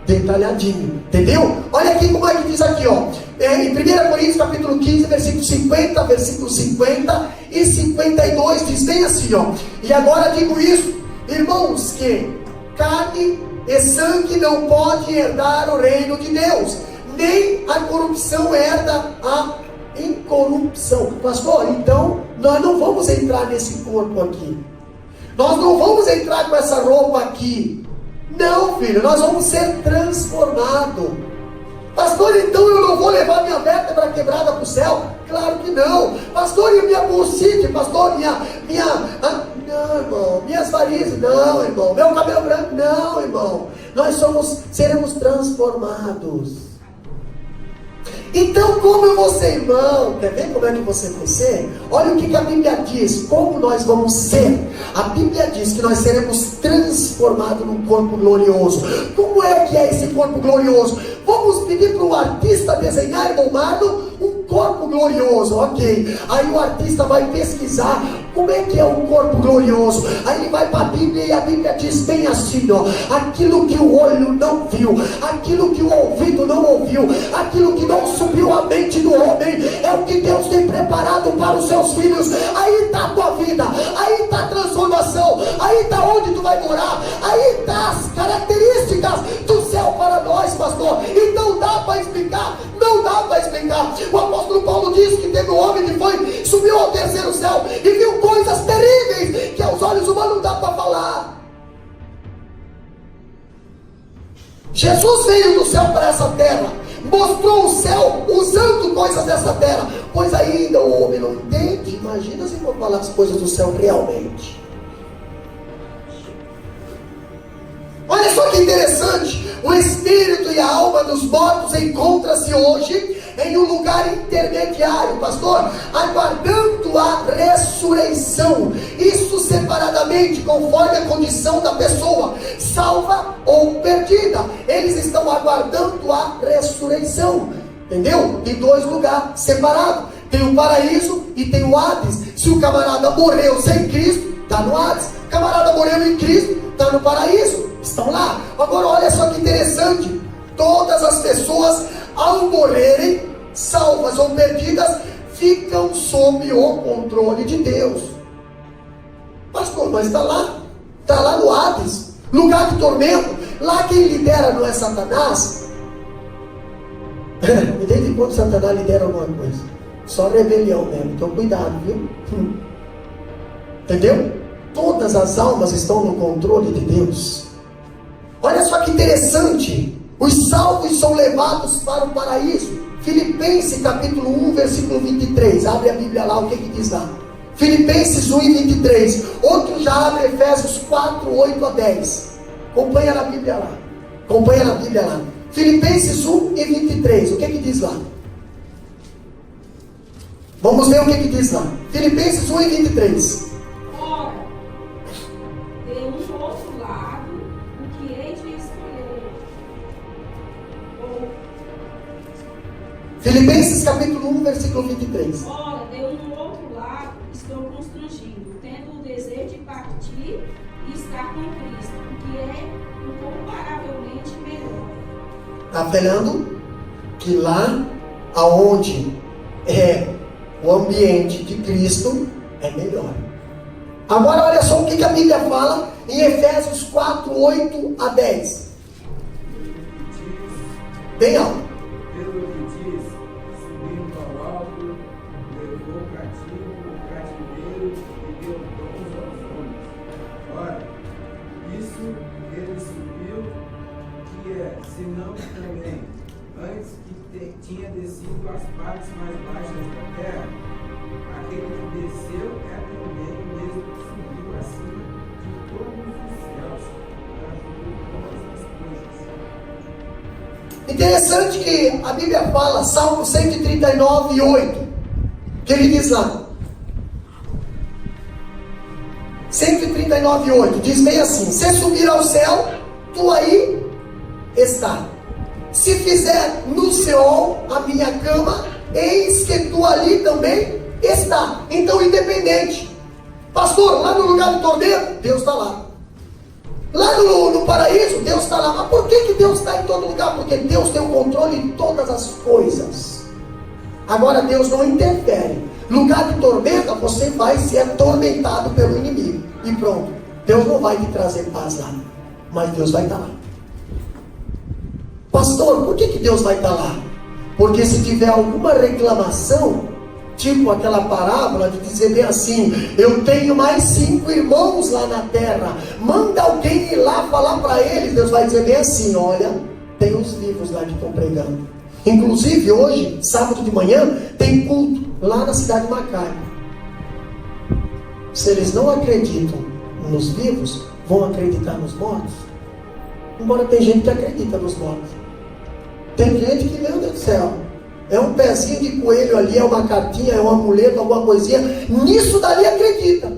detalhadinho. Entendeu? Olha aqui como é que diz aqui, ó. Em 1 Coríntios capítulo 15, versículo 50, versículo 50 e 52, diz bem assim, ó. E agora digo isso, irmãos, que carne e sangue não pode herdar o reino de Deus, nem a corrupção herda a incorrupção. Pastor, então nós não vamos entrar nesse corpo aqui, nós não vamos entrar com essa roupa aqui. Não, filho, nós vamos ser transformados. Pastor, então eu não vou levar minha vértebra quebrada para o céu? Claro que não. Pastor, e minha bursite? Pastor, não, irmão, minhas varizes? Não, irmão, meu cabelo branco? Não, irmão. Nós seremos transformados. Então, como eu vou ser, irmão? Quer ver como é que você vai ser? Olha o que a Bíblia diz, como nós vamos ser. A Bíblia diz que nós seremos transformados num corpo glorioso. Como é que é esse corpo glorioso? Vamos pedir para o artista desenhar e moldar um corpo glorioso, ok. Aí o artista vai pesquisar Como é que é o corpo glorioso? Aí ele vai para a Bíblia e a Bíblia diz bem assim, ó: aquilo que o olho não viu, aquilo que o ouvido não ouviu, aquilo que não subiu à mente do homem, é o que Deus tem preparado para os seus filhos. Aí está a tua vida, aí está a transformação, aí está onde tu vai morar, aí está as características do céu para nós, pastor. Então dá para explicar? Não dá para explicar. O apóstolo Paulo diz que teve um homem que foi, subiu ao terceiro céu e viu coisas terríveis que aos olhos humanos não dá para falar. Jesus veio do céu para essa terra, mostrou o céu usando coisas dessa terra, pois ainda o homem não entende. Imagina se for falar as coisas do céu realmente. Olha só que interessante, o espírito e a alma dos mortos encontram-se hoje em um lugar intermediário, pastor, aguardando a ressurreição. Isso separadamente, conforme a condição da pessoa, salva ou perdida. Eles estão aguardando a ressurreição, entendeu? Em dois lugares separados. Tem o paraíso e tem o Hades. Se o camarada morreu sem Cristo, está no Hades. O camarada morreu em Cristo, está no paraíso. Estão lá. Agora olha só que interessante, todas as pessoas, ao morrerem, salvas ou perdidas, ficam sob o controle de Deus. Pastor, mas está lá no Hades, lugar de tormento. Lá quem lidera não é Satanás. E desde quando Satanás lidera alguma coisa? Só rebelião mesmo, então cuidado, viu? Entendeu? Todas as almas estão no controle de Deus. Olha só que interessante, os salvos são levados para o paraíso. Filipenses capítulo 1, versículo 23, abre a Bíblia lá, o que diz lá? Filipenses 1 e 23, outro já abre Efésios 4, 8 a 10, acompanha na Bíblia lá, Filipenses 1 e 23, o que diz lá? Vamos ver o que diz lá, Filipenses 1 e 23. Ora, de um outro lado, o que hei de escolher? Filipenses capítulo 1, versículo 23. Ora, de um outro lado, estou constrangido, tendo o desejo de partir e estar com Cristo, o que é incomparavelmente melhor. Está falando que lá aonde é o ambiente de Cristo é melhor. Agora olha só o que a Bíblia fala em Efésios 4, 8 a 10. Bem alto. Pelo que diz, subindo ao alto, levou cativo o cativeiro e deu dons aos homens. Ora, isso ele subiu, que é, senão também, antes que tinha descido às partes mais baixas da terra, aquele que desceu é também o mesmo que subiu acima de todos os céus, para fazer todas as coisas. Interessante que a Bíblia fala, Salmo 139, 8, que ele diz lá, 139, 8, diz bem assim: se subir ao céu, tu aí está. Se fizer no Seol a minha cama, eis que tu ali também está. Então, independente, pastor, lá no lugar do tormento, Deus está lá. Lá no paraíso, Deus está lá. Mas por que Deus está em todo lugar? Porque Deus tem o controle de todas as coisas. Agora Deus não interfere. Lugar de tormenta, você vai ser atormentado pelo inimigo. E pronto. Deus não vai te trazer paz lá. Mas Deus vai estar lá. Pastor, por que Deus vai estar lá? Porque se tiver alguma reclamação, tipo aquela parábola de dizer bem assim: eu tenho mais 5 irmãos lá na terra, manda alguém ir lá falar para eles. Deus vai dizer bem assim: olha, tem os vivos lá que estão pregando. Inclusive hoje, sábado de manhã, tem culto lá na cidade de Macaé. Se eles não acreditam nos vivos, vão acreditar nos mortos? Embora tem gente que acredita nos mortos. Tem gente que, meu Deus do céu, é um pezinho de coelho ali, é uma cartinha, é um amuleto, alguma coisinha, nisso dali acredita.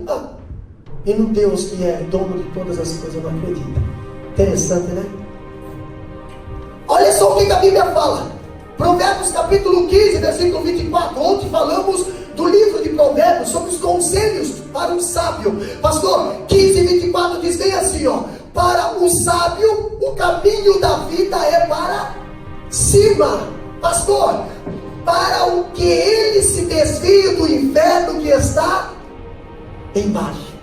E no Deus que é dono de todas as coisas não acredita. Interessante, né? Olha só o que a Bíblia fala. Provérbios capítulo 15, versículo 24. Ontem falamos do livro de Provérbios sobre os conselhos para um sábio. Pastor, 15:24 diz bem assim, ó: para o sábio, o caminho da vida é para cima. Pastor, para o que ele se desvie do inferno que está embaixo.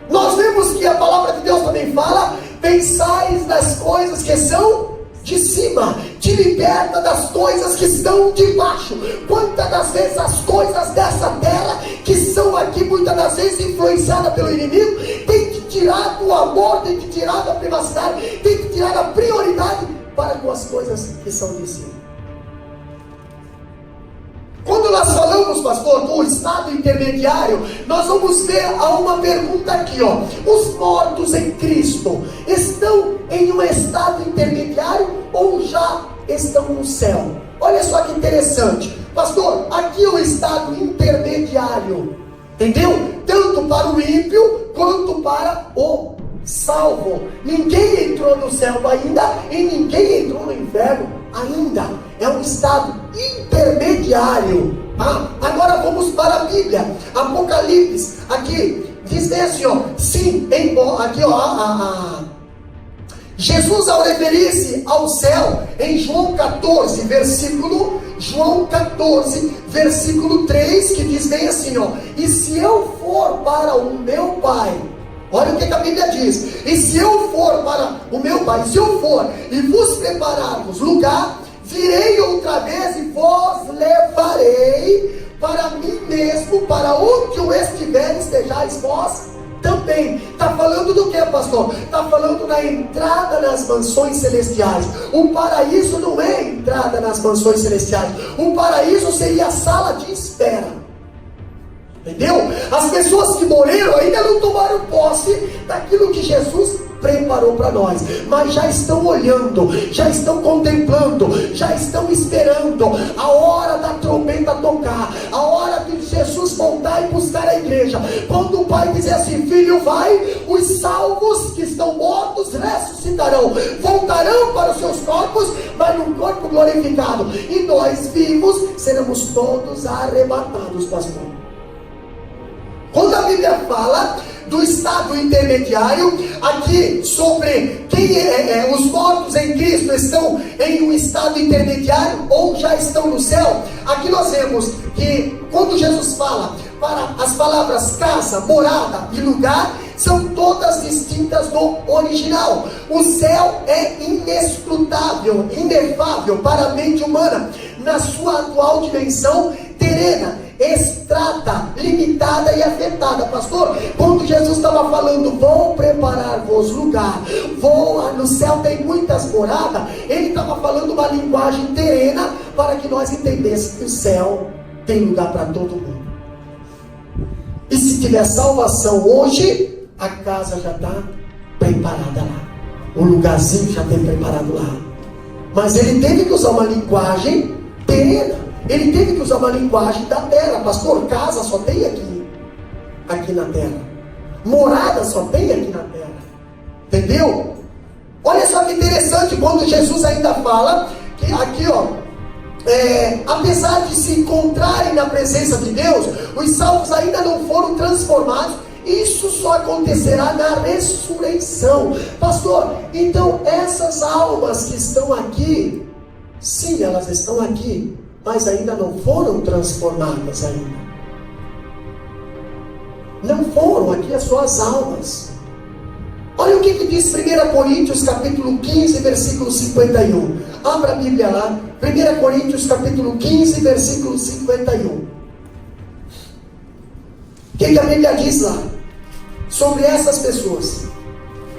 Nós vemos que a palavra de Deus também fala: pensais nas coisas que são de cima, te liberta das coisas que estão de baixo. Quantas das vezes as coisas dessa terra, que são aqui muitas das vezes influenciadas pelo inimigo, tem te tirado o amor, tem te tirado a privacidade, tem te tirado a prioridade para com as coisas que são de cima. Quando nós falamos, pastor, do estado intermediário, nós vamos ver uma pergunta aqui, ó: os mortos em Cristo estão em um estado intermediário ou já estão no céu? Olha só que interessante, pastor, aqui é o estado intermediário, entendeu? Tanto para o ímpio quanto para o salvo. Ninguém entrou no céu ainda e ninguém entrou no inferno ainda. É um estado intermediário. Agora vamos para a Bíblia. Apocalipse, aqui diz assim, ó: sim, aqui ó, Jesus, ao referir-se ao céu, em João 14, versículo 3, que diz bem assim, ó: e se eu for para o meu Pai, olha o que a Bíblia diz: e se eu for para o meu Pai, se eu for e vos preparar-vos lugar, virei outra vez e vos levarei para mim mesmo, para onde eu estiver, estejais vós também. Está falando do que, pastor? Está falando da entrada nas mansões celestiais. O paraíso não é entrada nas mansões celestiais. O paraíso seria a sala de espera. Entendeu? As pessoas que morreram ainda não tomaram posse daquilo que Jesus preparou para nós, mas já estão olhando, já estão contemplando, já estão esperando a hora da trombeta tocar, a hora de Jesus voltar e buscar a igreja. Quando o Pai dizer assim: filho, vai, os salvos que estão mortos ressuscitarão, voltarão para os seus corpos, mas num corpo glorificado, e nós vivos seremos todos arrebatados, pastor. Quando a Bíblia fala do estado intermediário, aqui sobre os mortos em Cristo estão em um estado intermediário ou já estão no céu, aqui nós vemos que quando Jesus fala, para as palavras casa, morada e lugar, são todas distintas do original. O céu é inescrutável, inefável para a mente humana, na sua atual dimensão terrena, extrata, limitada e afetada. Pastor, quando Jesus estava falando: vou preparar-vos lugar, no céu tem muitas moradas, ele estava falando uma linguagem terrena para que nós entendêssemos que o céu tem lugar para todo mundo. E se tiver salvação hoje, a casa já está preparada lá, o lugarzinho já tem preparado lá. Mas ele teve que usar uma linguagem terrena. Ele teve que usar uma linguagem da terra. Pastor, casa só tem aqui na terra. Morada só tem aqui na terra. Entendeu? Olha só que interessante, quando Jesus ainda fala que aqui, ó, apesar de se encontrarem na presença de Deus, os salvos ainda não foram transformados. Isso só acontecerá na ressurreição. Pastor, então essas almas que estão aqui, sim, elas estão aqui, mas ainda não foram transformadas ainda. Não foram, aqui as suas almas. Olha o que diz 1 Coríntios capítulo 15, versículo 51. Abra a Bíblia lá, 1 Coríntios capítulo 15, versículo 51. O que a Bíblia diz lá sobre essas pessoas?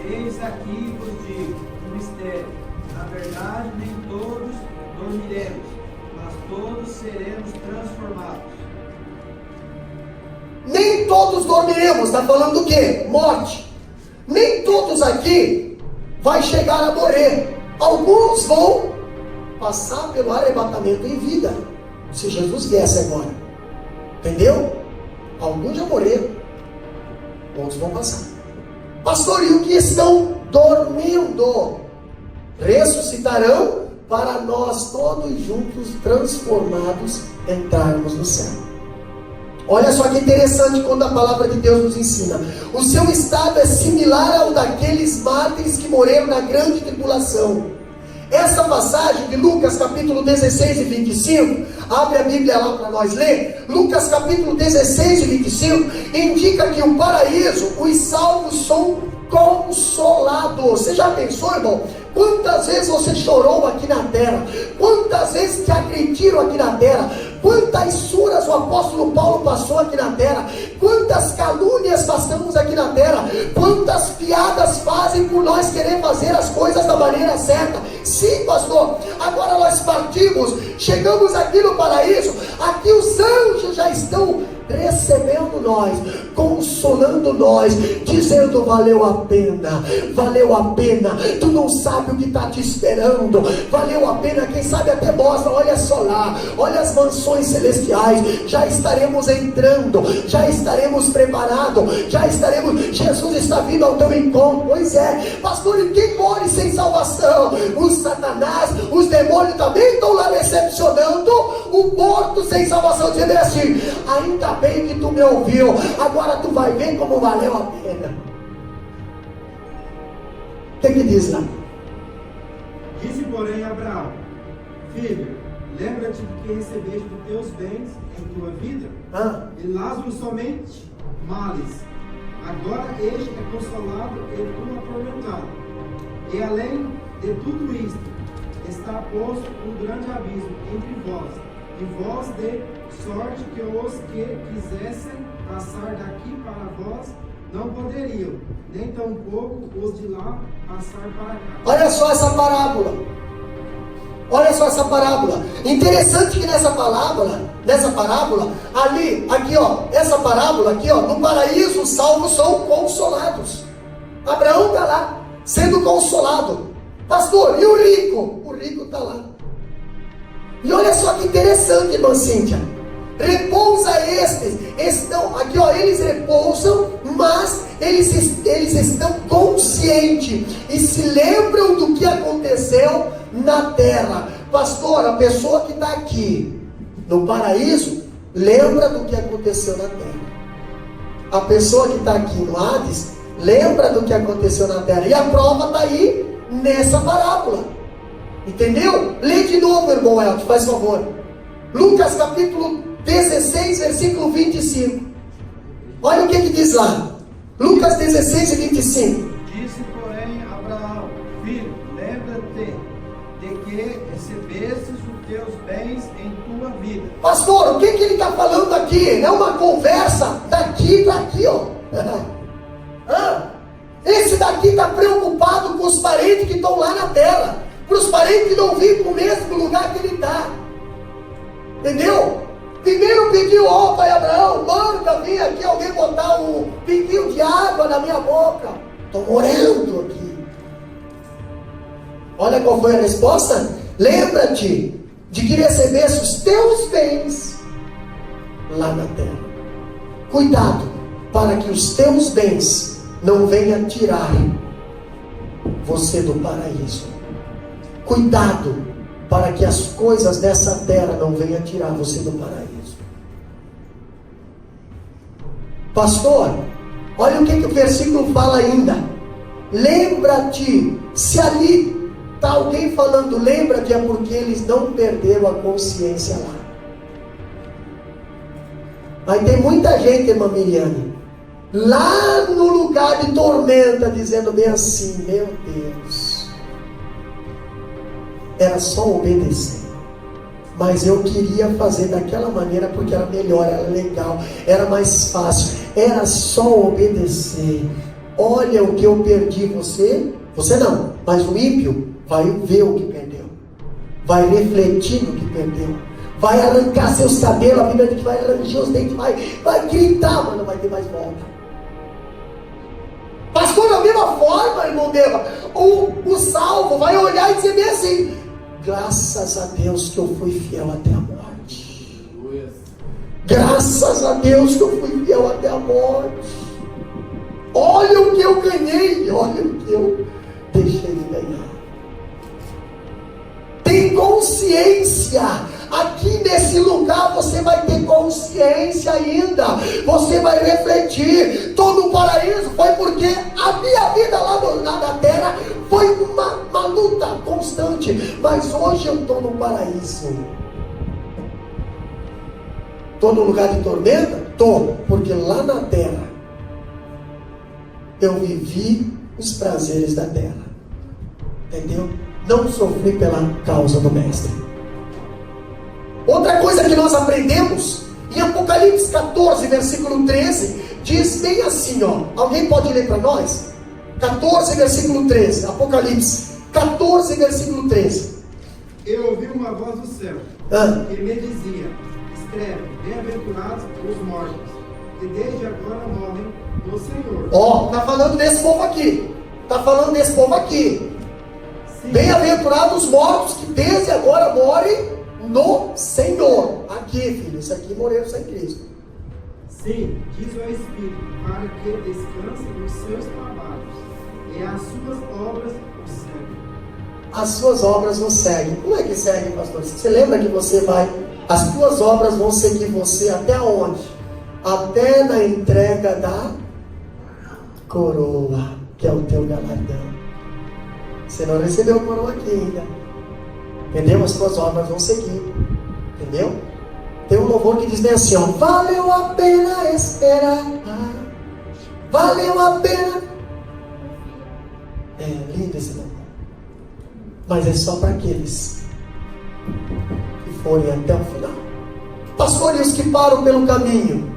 Eis aqui vos digo um mistério: na verdade nem todos dormiremos, mas todos seremos transformados. Nem todos dormiremos, está falando do quê? Morte. Nem todos aqui vai chegar a morrer. Alguns vão passar pelo arrebatamento em vida, se Jesus viesse agora. Entendeu? Alguns já morreram, outros vão passar. Pastor, e o que estão dormindo ressuscitarão, para nós todos juntos, transformados, entrarmos no céu. Olha só que interessante quando a palavra de Deus nos ensina. O seu estado é similar ao daqueles mártires que morreram na grande tribulação. Essa passagem de Lucas capítulo 16 e 25, abre a Bíblia lá para nós ler. Lucas capítulo 16 e 25 indica que o paraíso, os salvos são consolados. Você já pensou, irmão? Quantas vezes você chorou aqui na terra? Quantas vezes te agrediram aqui na terra? Quantas suras o apóstolo Paulo passou aqui na terra? Quantas calúnias passamos aqui na terra? Quantas piadas fazem por nós querer fazer as coisas da maneira certa? Sim, pastor. Agora nós partimos, chegamos aqui no paraíso. Aqui os anjos já estão recebendo nós, consolando nós, dizendo: valeu a pena, valeu a pena. Tu não sabe o que está te esperando. Valeu a pena. Quem sabe até mostra: olha só lá, olha as mansões celestiais. Já estaremos entrando, já estaremos preparados, já estaremos. Jesus está vindo ao teu encontro. Pois é, pastor, e quem morre sem salvação? Os Satanás, os demônios também estão lá recepcionando o morto sem salvação, dizendo assim: ainda bem que tu me ouviu, agora tu vai ver como valeu a pena. O que diz lá? Disse, porém, Abraão: filho, lembra-te de que recebeste dos teus bens em tua vida, e Lázaro somente males. Agora este é consolado e tu atormentado. E além de tudo isto, está posto um grande abismo entre vós, e vós de sorte que os que quisessem passar daqui para vós não poderiam, nem tampouco os de lá passar para cá. Olha só essa parábola. Olha só essa parábola. Interessante que nessa parábola, ali, aqui ó, essa parábola aqui ó, no paraíso os salvos são consolados. Abraão está lá, sendo consolado. Pastor, e o rico? O rico está lá. E olha só que interessante, irmã Cíntia. Repousa estes, estão, aqui ó, eles repousam, mas eles estão conscientes e se lembram do que aconteceu na terra. Pastor, a pessoa que está aqui no paraíso lembra do que aconteceu na terra. A pessoa que está aqui no Hades lembra do que aconteceu na terra. E a prova está aí nessa parábola. Entendeu? Lê de novo, irmão Elton, faz favor. Lucas capítulo 16, versículo 25. Olha o que diz lá. Lucas 16 e 25. Disse, porém, Abraão: filho, lembra-te de que recebestes os teus bens em tua vida. Pastor, o que ele está falando aqui? É uma conversa daqui para aqui, ó. Esse daqui está preocupado com os parentes que estão lá na terra, para os parentes que não vivem no mesmo lugar que ele está. Entendeu? Primeiro pediu: ó, pai Abraão, manda vir aqui alguém botar um pinguinho de água na minha boca. Estou morrendo aqui. Olha qual foi a resposta. Lembra-te de que recebesse os teus bens lá na terra. Cuidado para que os teus bens não venham tirar você do paraíso. Cuidado para que as coisas dessa terra não venham tirar você do paraíso. Pastor, olha o que o versículo fala ainda. Lembra-te. Se ali está alguém falando lembra-te, é porque eles não perderam a consciência lá. Mas tem muita gente, irmã Miriane, lá no lugar de tormenta, dizendo bem assim: meu Deus, era só obedecer, mas eu queria fazer daquela maneira porque era melhor, era legal, era mais fácil, era só obedecer. Olha o que eu perdi. Você não, mas o ímpio vai ver o que perdeu, vai refletir no que perdeu, vai arrancar seus cabelos, a Bíblia diz que vai arranjar os dentes, vai gritar, mas não vai ter mais volta. Pastor, da mesma forma, irmão Deva, o salvo vai olhar e dizer bem assim: graças a Deus que eu fui fiel até a morte. Graças a Deus que eu fui fiel até a morte. Olha o que eu ganhei, olha o que eu deixei de ganhar. Tem consciência. Aqui nesse lugar você vai ter consciência ainda, você vai refletir. Estou no paraíso foi porque a minha vida lá na terra foi uma luta constante, mas hoje eu estou no paraíso. Estou no lugar de tormenta? Estou, porque lá na terra eu vivi os prazeres da terra, entendeu? Não sofri pela causa do mestre. Outra coisa que nós aprendemos em Apocalipse 14, versículo 13, diz bem assim, ó. Alguém pode ler para nós? 14, versículo 13. Apocalipse 14, versículo 13. Eu ouvi uma voz do céu que me dizia: escreve, bem-aventurados os mortos, que desde agora morrem no Senhor. Ó, tá falando desse povo aqui. Tá falando desse povo aqui. Bem-aventurados os mortos que desde agora morrem no Senhor. Aqui, filho, isso aqui morreram sem Cristo. Sim, diz o Espírito, para que descansem os seus trabalhos, e as suas obras o seguem. As suas obras não seguem. Como é que seguem, pastor? Você lembra que você vai... As tuas obras vão seguir você até onde? Até na entrega da coroa, que é o teu galardão. Você não recebeu coroa aqui ainda. Entendeu? As tuas obras vão seguir. Entendeu? Tem um louvor que diz bem assim, ó: valeu a pena esperar. Valeu a pena. É lindo esse louvor. Mas é só para aqueles que forem até o final. Pastor, e os que param pelo caminho?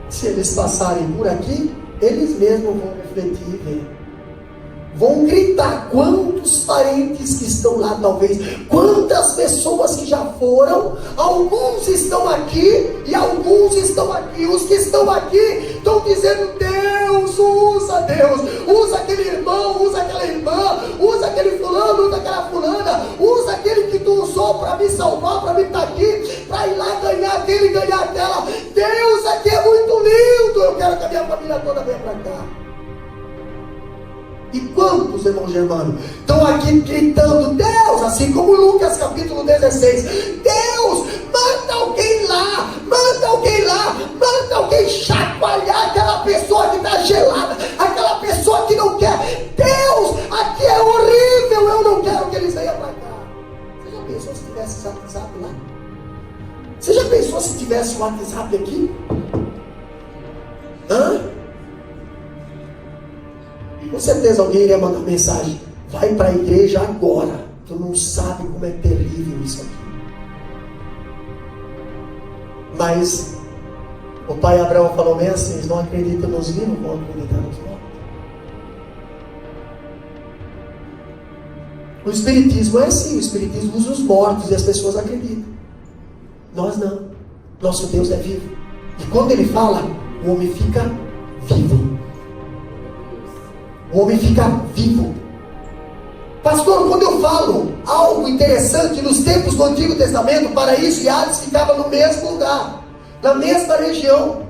Se eles passarem por aqui, eles mesmos vão refletir e ver. Vão gritar. Quantos parentes que estão lá, talvez, quantas pessoas que já foram, alguns estão aqui e alguns estão aqui. Os que estão aqui estão dizendo: Deus, usa aquele irmão, usa aquela irmã, usa aquele fulano, usa aquela fulana, usa aquele que tu usou para me salvar, para me estar aqui, para ir lá ganhar aquele, ganhar aquela. Deus, aqui é muito lindo, eu quero que a minha família toda venha para cá. E quantos, irmão Germano, estão aqui gritando: Deus, assim como Lucas capítulo 16, Deus, manda alguém lá, manda alguém chacoalhar aquela pessoa que está gelada, aquela pessoa que não quer. Deus, aqui é horrível, eu não quero que eles venham para cá. Você já pensou se tivesse WhatsApp lá? Você já pensou se tivesse o WhatsApp aqui? Com certeza alguém iria mandar mensagem: vai para a igreja agora, tu não sabe como é terrível isso aqui. Mas o pai Abraão falou bem assim: eles não acreditam nos vivos, vão acreditar nos mortos. O espiritismo é assim, o espiritismo usa os mortos e as pessoas acreditam. Nós não, nosso Deus é vivo, e quando ele fala, o homem fica vivo. O homem fica vivo. Pastor, quando eu falo algo interessante, nos tempos do Antigo Testamento, Paraíso e Hades ficavam no mesmo lugar, na mesma região,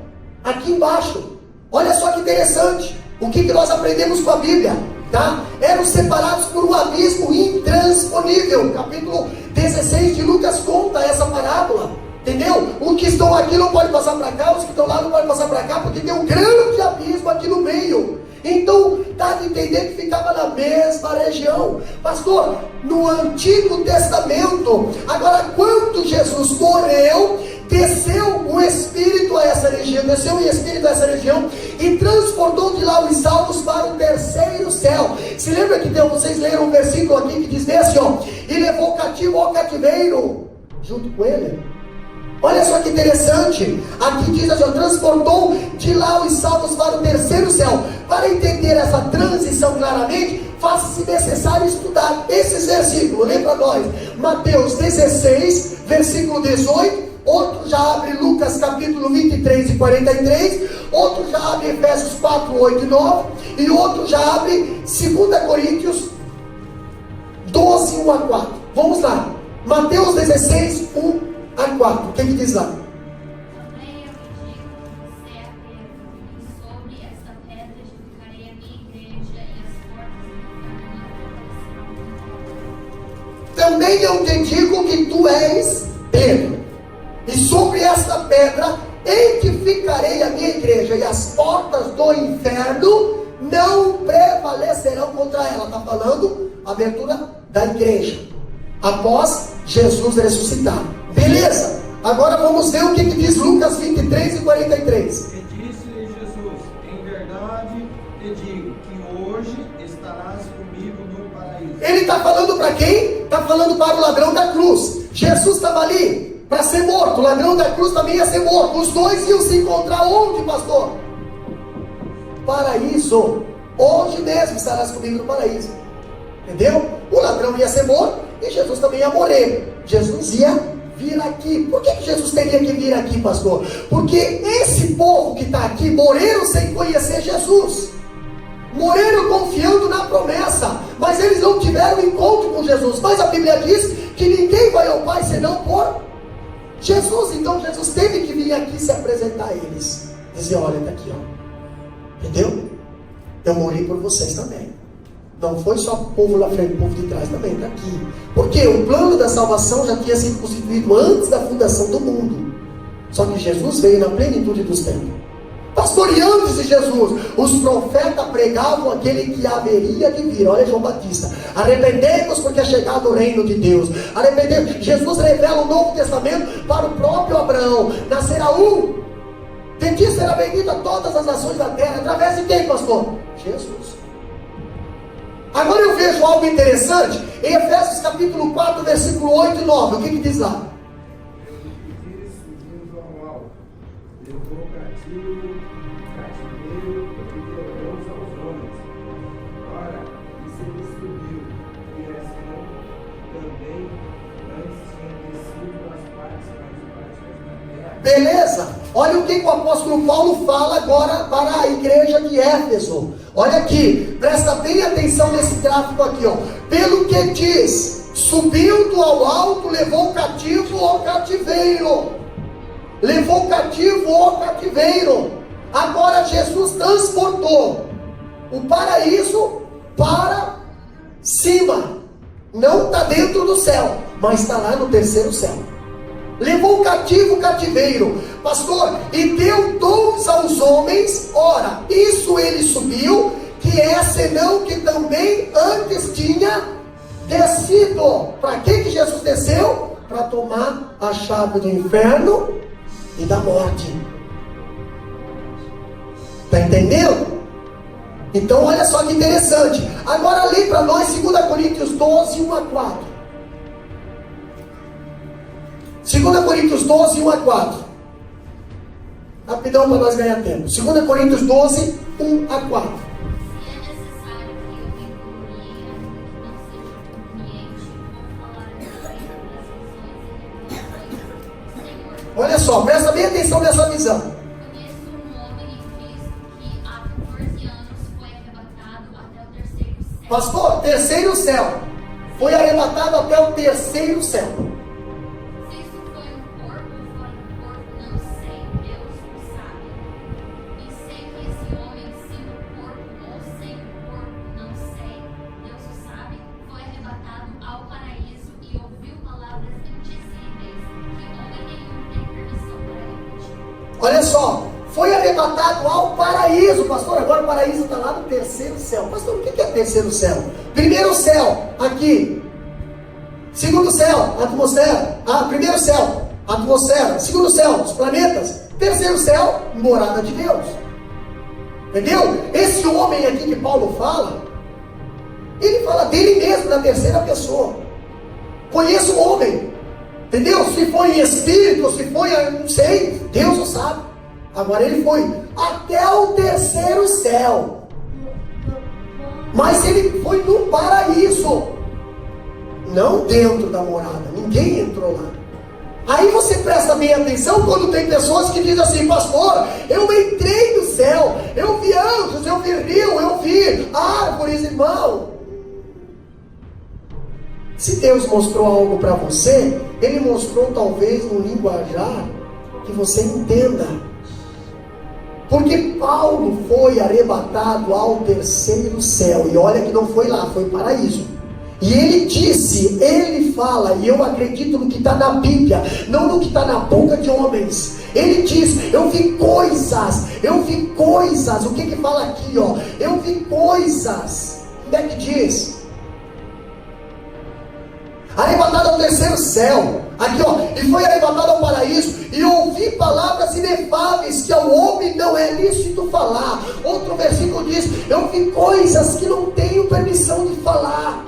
aqui embaixo. Olha só que interessante, o que nós aprendemos com a Bíblia, tá? Eram separados por um abismo intransponível. Capítulo 16 de Lucas conta essa parábola, entendeu? Os que estão aqui não podem passar para cá, os que estão lá não podem passar para cá, porque tem um grande abismo aqui no meio. Então, dá de entender que ficava na mesma região. Pastor, no Antigo Testamento, agora quando Jesus morreu, desceu o Espírito a essa região, e transportou de lá os salvos para o terceiro céu. Se lembra que vocês leram um versículo aqui que diz assim, ó: e levou cativo ao cativeiro junto com ele. Olha só que interessante, aqui diz assim, transportou de lá os salvos para o terceiro céu. Para entender essa transição claramente, faça-se necessário estudar esses versículos. Lembra nós, Mateus 16, versículo 18, outro já abre Lucas capítulo 23 e 43, outro já abre Efésios 4, 8 e 9, e outro já abre 2 Coríntios 12, 1 a 4. Vamos lá, Mateus 16, 1 a 4, o que diz lá? Também eu lhe digo, você é Pedro, e sobre esta pedra edificarei a minha igreja, e as portas do inferno não prevalecerão contra ela. Então também eu te digo que tu és Pedro, e sobre esta pedra edificarei a minha igreja, e as portas do inferno não prevalecerão contra ela. Está falando a abertura da igreja após Jesus ressuscitar. Beleza? Agora vamos ver o que diz Lucas 23 e 43. E disse-lhe Jesus: em verdade te digo que hoje estarás comigo no paraíso. Ele está falando para quem? Está falando para o ladrão da cruz. Jesus estava ali para ser morto, o ladrão da cruz também ia ser morto. Os dois iam se encontrar onde, pastor? Paraíso. Hoje mesmo estarás comigo no paraíso. Entendeu? O ladrão ia ser morto e Jesus também ia morrer. Jesus ia vir aqui. Por que Jesus teria que vir aqui, pastor? Porque esse povo que está aqui morreram sem conhecer Jesus, morreram confiando na promessa, mas eles não tiveram encontro com Jesus. Mas a Bíblia diz que ninguém vai ao Pai senão por Jesus. Então Jesus teve que vir aqui se apresentar a eles, dizer: olha, está aqui, ó. Entendeu? Eu morri por vocês também. Não foi só o povo lá frente, o povo de trás também está aqui. Porque o plano da salvação já tinha sido constituído antes da fundação do mundo. Só que Jesus veio na plenitude dos tempos. Pastor, e antes de Jesus, os profetas pregavam aquele que haveria de vir. Olha João Batista: arrependei-vos porque é chegado o reino de Deus. Arrependei-vos. Jesus revela o Novo Testamento para o próprio Abraão. Nascerá de ti será bendita todas as nações da terra. Através de quem, pastor? Jesus. Agora eu vejo algo interessante em Efésios capítulo 4, versículo 8 e 9. O que diz lá? E subindo ao alto, levou cativeiro e deu aos homens. Ora, isso ele subiu, e assim também antes tinha descido as partes mais baixas da terra. Beleza? Olha o que o apóstolo Paulo fala agora para a igreja de Éfeso. Olha aqui, presta bem atenção nesse gráfico aqui, ó. Pelo que diz: subindo ao alto, levou cativo ao cativeiro. Levou cativo ao cativeiro. Agora Jesus transportou o paraíso para cima. Não está dentro do céu, mas está lá no terceiro céu. Levou cativo o cativeiro, pastor, e deu dons aos homens. Ora, isso ele subiu, que é senão que também antes tinha descido. Para que Jesus desceu? Para tomar a chave do inferno e da morte. Está entendendo? Então olha só que interessante. Agora lê para nós 2 Coríntios 12, 1 a 4. 2 Coríntios 12, 1 a 4. Rapidão para nós ganhar tempo. 2 Coríntios 12, 1 a 4. Se é necessário que eu me glorie, ainda que não seja conveniente, vou falar a respeito das visões e revelações do Senhor. Olha só, presta bem atenção nessa visão. Conheço um homem em Cristo que há 14 anos foi arrebatado até o terceiro céu. Pastor, terceiro céu. Foi arrebatado até o terceiro céu. Se isso foi um corpo ou fora do corpo, não sei, Deus o sabe. E sei que esse homem, se no corpo ou sem o corpo, não sei, Deus o sabe, foi arrebatado ao paraíso e ouviu palavras indizíveis que homem nenhum tem permissão para repetir. Olha só, foi arrebatado ao paraíso. Pastor, agora o paraíso está lá no terceiro céu. Pastor, o que é terceiro céu? Primeiro céu, aqui. Segundo céu, atmosfera. Primeiro céu, atmosfera. Segundo céu, os planetas. Terceiro céu, morada de Deus. Entendeu? Esse homem aqui que Paulo fala, ele fala dele mesmo na terceira pessoa. Conheço o homem. Entendeu? Se foi em espírito, se foi, não sei, Deus o sabe. Agora ele foi até o terceiro céu. Mas ele foi no paraíso, não dentro da morada. Ninguém entrou lá. Aí você presta bem atenção quando tem pessoas que dizem assim: pastor, eu entrei no céu, eu vi anjos, eu vi rio, eu vi árvores, irmão. Se Deus mostrou algo para você, Ele mostrou talvez no linguajar que você entenda. Porque Paulo foi arrebatado ao terceiro céu. E olha que não foi lá, foi o paraíso. E ele disse, ele fala, e eu acredito no que está na Bíblia, não no que está na boca de homens. Ele diz, eu vi coisas, o que fala aqui, ó? Eu vi coisas, onde é que diz? Arrebatado ao terceiro céu, aqui ó, e foi arrebatado ao paraíso, e ouvi palavras inefáveis que ao homem não é lícito falar. Outro versículo diz, eu vi coisas que não tenho permissão de falar.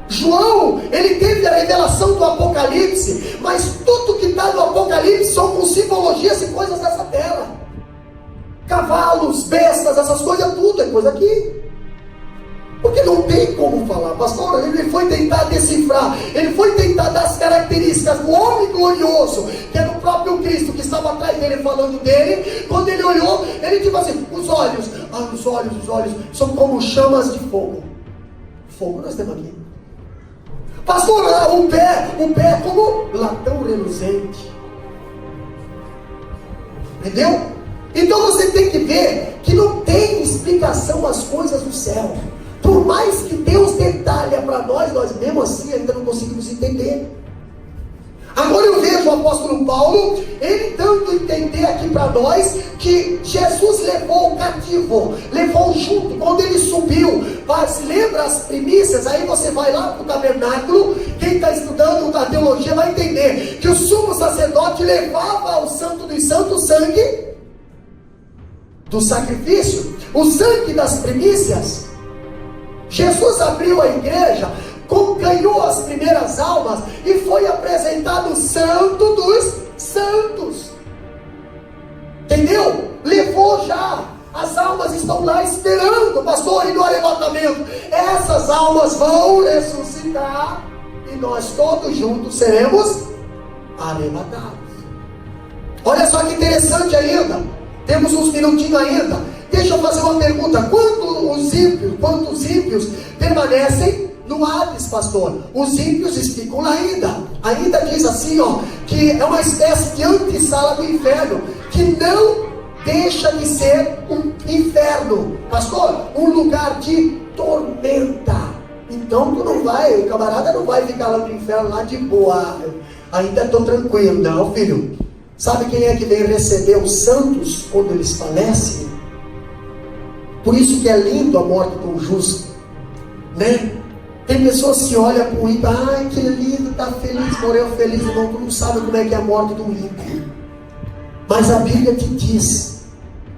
João, ele teve a revelação do Apocalipse, mas tudo que está no Apocalipse são com simbologias e coisas dessa terra. Cavalos, bestas, essas coisas, tudo é coisa aqui. Porque não tem como falar, pastor. Ele foi tentar decifrar, ele foi tentar dar as características do homem glorioso, que era o próprio Cristo, que estava atrás dele falando dele. Quando ele olhou, ele disse assim, os olhos são como chamas de fogo. Fogo nós temos aqui. Pastor, o pé é como latão reluzente. Entendeu? Então você tem que ver que não tem explicação as coisas do céu. Por mais que Deus detalhe para nós mesmo assim ainda não conseguimos entender. Agora eu vejo o apóstolo Paulo, ele dando a entender aqui para nós que Jesus levou o cativo, levou junto, quando ele subiu. Mas lembra as primícias? Aí você vai lá para o tabernáculo, quem está estudando a teologia vai entender que o sumo sacerdote levava ao santo dos santos o sangue do sacrifício, o sangue das primícias. Jesus abriu a igreja, ganhou as primeiras almas e foi apresentado o santo dos santos. Entendeu? Levou já. As almas estão lá esperando, pastor, e no arrebatamento essas almas vão ressuscitar e nós todos juntos seremos arrebatados. Olha só que interessante ainda. Temos uns minutinhos ainda. Deixa eu fazer uma pergunta. Quantos ímpios permanecem no Hades, pastor? Os ímpios ficam lá ainda. Ainda diz assim, ó, que é uma espécie de antessala do inferno, que não deixa de ser um inferno, pastor, um lugar de tormenta. Então o camarada não vai ficar lá no inferno lá de boa. Ainda estou tranquilo, não, filho. Sabe quem é que vem receber os santos quando eles falecem? Por isso que é lindo a morte do justo, né? Tem pessoas que olham para o ímpio, ai que lindo, está feliz, morreu feliz. Irmão, tu não sabe como é que é a morte do ímpio. Mas a Bíblia te diz,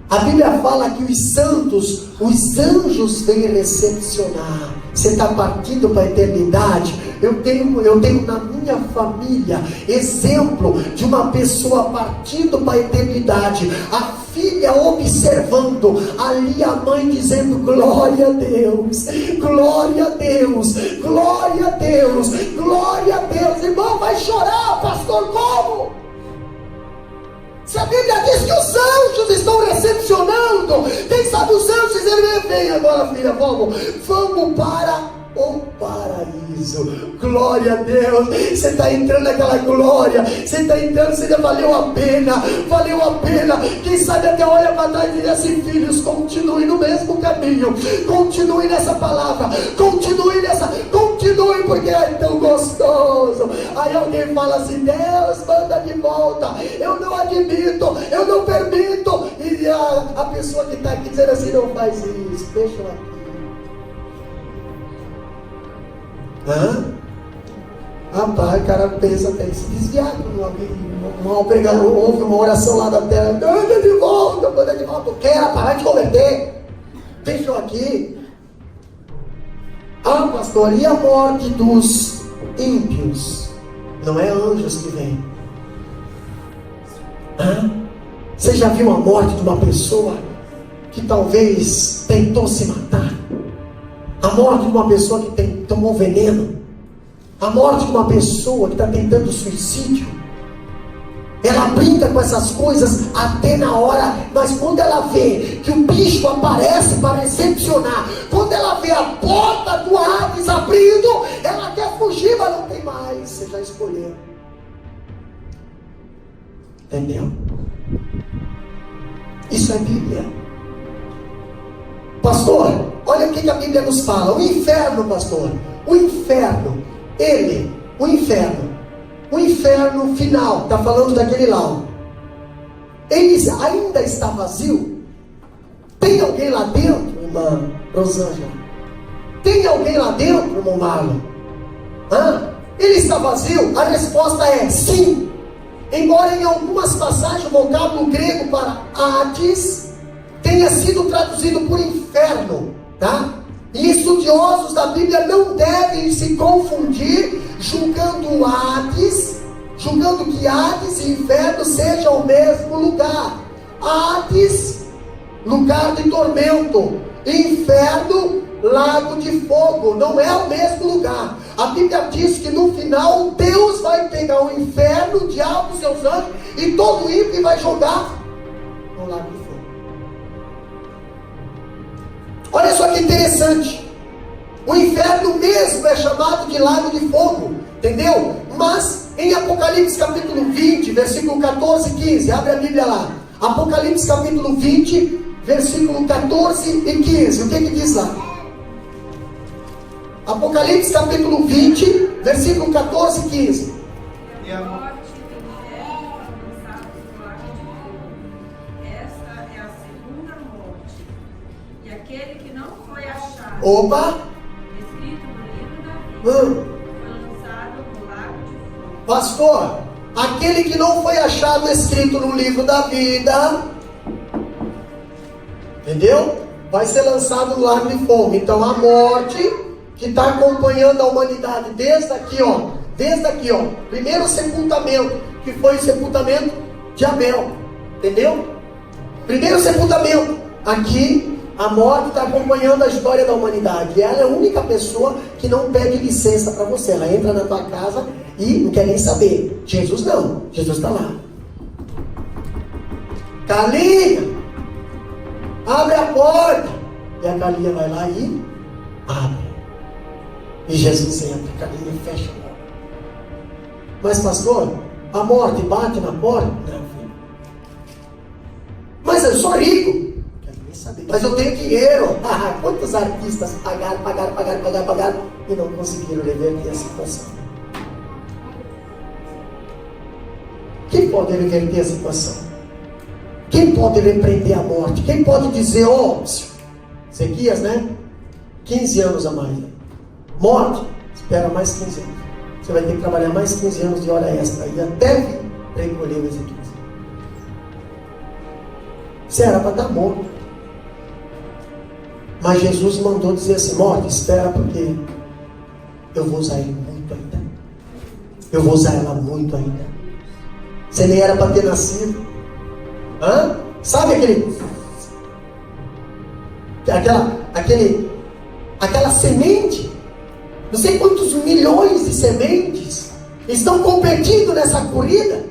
a Bíblia fala que os santos, os anjos vêm recepcionar. Você está partindo para a eternidade. Eu tenho na minha família exemplo de uma pessoa partindo para a eternidade, a filha observando, ali a mãe dizendo glória a Deus, glória a Deus, glória a Deus, glória a Deus. Irmão, vai chorar, pastor, como? Se a Bíblia diz que os anjos estão recepcionando, quem sabe os anjos dizem, vem agora filha, vamos para o paraíso. Glória a Deus. Você está entrando naquela glória, você está entrando, você já valeu a pena. Quem sabe até olha para trás e diz assim, filhos, continue no mesmo caminho, continue nessa palavra, continue, porque é tão gostoso. Aí alguém fala assim, Deus manda de volta, eu não admito, eu não permito. E a pessoa que está aqui dizendo assim, não faz isso, deixa eu aqui. Rapaz, o cara pensa até se desviar. Houve uma oração lá da terra, manda de volta, quero parar de converter, deixa eu aqui. Pastor, e a morte dos ímpios? Não é anjos que vêm. Você já viu a morte de uma pessoa que talvez tentou se matar? A morte de uma pessoa que tomou veneno? A morte de uma pessoa que está tentando suicídio? Ela brinca com essas coisas até na hora, mas quando ela vê que o bicho aparece para recepcionar, quando ela vê a porta do Hades abrindo, ela quer fugir, mas não tem mais. Você já escolheu. Entendeu? Isso é Bíblia. Pastor, olha o que a Bíblia nos fala. O inferno, pastor, o inferno final, está falando daquele lá, ó. Ele ainda está vazio? Tem alguém lá dentro, irmã Rosângela? Tem alguém lá dentro, irmão Marlon? Ele está vazio? A resposta é sim. Embora em algumas passagens o vocábulo grego para Hades tenha sido traduzido por inferno, tá? E estudiosos da Bíblia não devem se confundir julgando que Hades e inferno sejam o mesmo lugar. Hades, lugar de tormento. Inferno, lago de fogo. Não é o mesmo lugar. A Bíblia diz que no final Deus vai pegar o inferno, o diabo, os seus anjos e todo ímpio vai jogar no lago de fogo. Olha só que interessante. O inferno mesmo é chamado de lago de fogo, entendeu? Mas em Apocalipse capítulo 20, versículo 14 e 15, abre a Bíblia lá. Apocalipse capítulo 20, versículo 14 e 15, o que diz lá? Apocalipse capítulo 20, versículo 14 e 15. E a morte e o inferno foram lançados no lago de fogo. Esta é a segunda morte. E aquele que não foi achado escrito no livro da vida foi lançado no lago de fogo. Pastor, aquele que não foi achado escrito no livro da vida, entendeu? Vai ser lançado no lago de fogo. Então a morte que está acompanhando a humanidade desde aqui, ó. Primeiro sepultamento, que foi o sepultamento de Abel, entendeu? Primeiro sepultamento. Aqui, a morte está acompanhando a história da humanidade. E ela é a única pessoa que não pede licença para você. Ela entra na tua casa e não quer nem saber. Jesus não. Jesus está lá. Calinha, abre a porta. E a Calinha vai lá e abre. E Jesus entra, a Calinha fecha a porta. Mas pastor, a morte bate na porta? Não, filho. Mas eu sou rico. Quero nem saber. Mas eu tenho dinheiro. Quantos artistas pagaram e não conseguiram reverter a situação? Quem pode reverter a situação? Quem pode repreender a morte? Quem pode dizer, Ezequias, né? 15 anos a mais. Morte, espera mais 15 anos. Você vai ter que trabalhar mais 15 anos de hora extra e até recolher o Ezequias. Você era para estar morto. Mas Jesus mandou dizer assim: morte, espera, porque eu vou usar ele muito ainda. Eu vou usar ela muito ainda. Você nem era para ter nascido. Sabe aquela semente? Não sei quantos milhões de sementes estão competindo nessa corrida.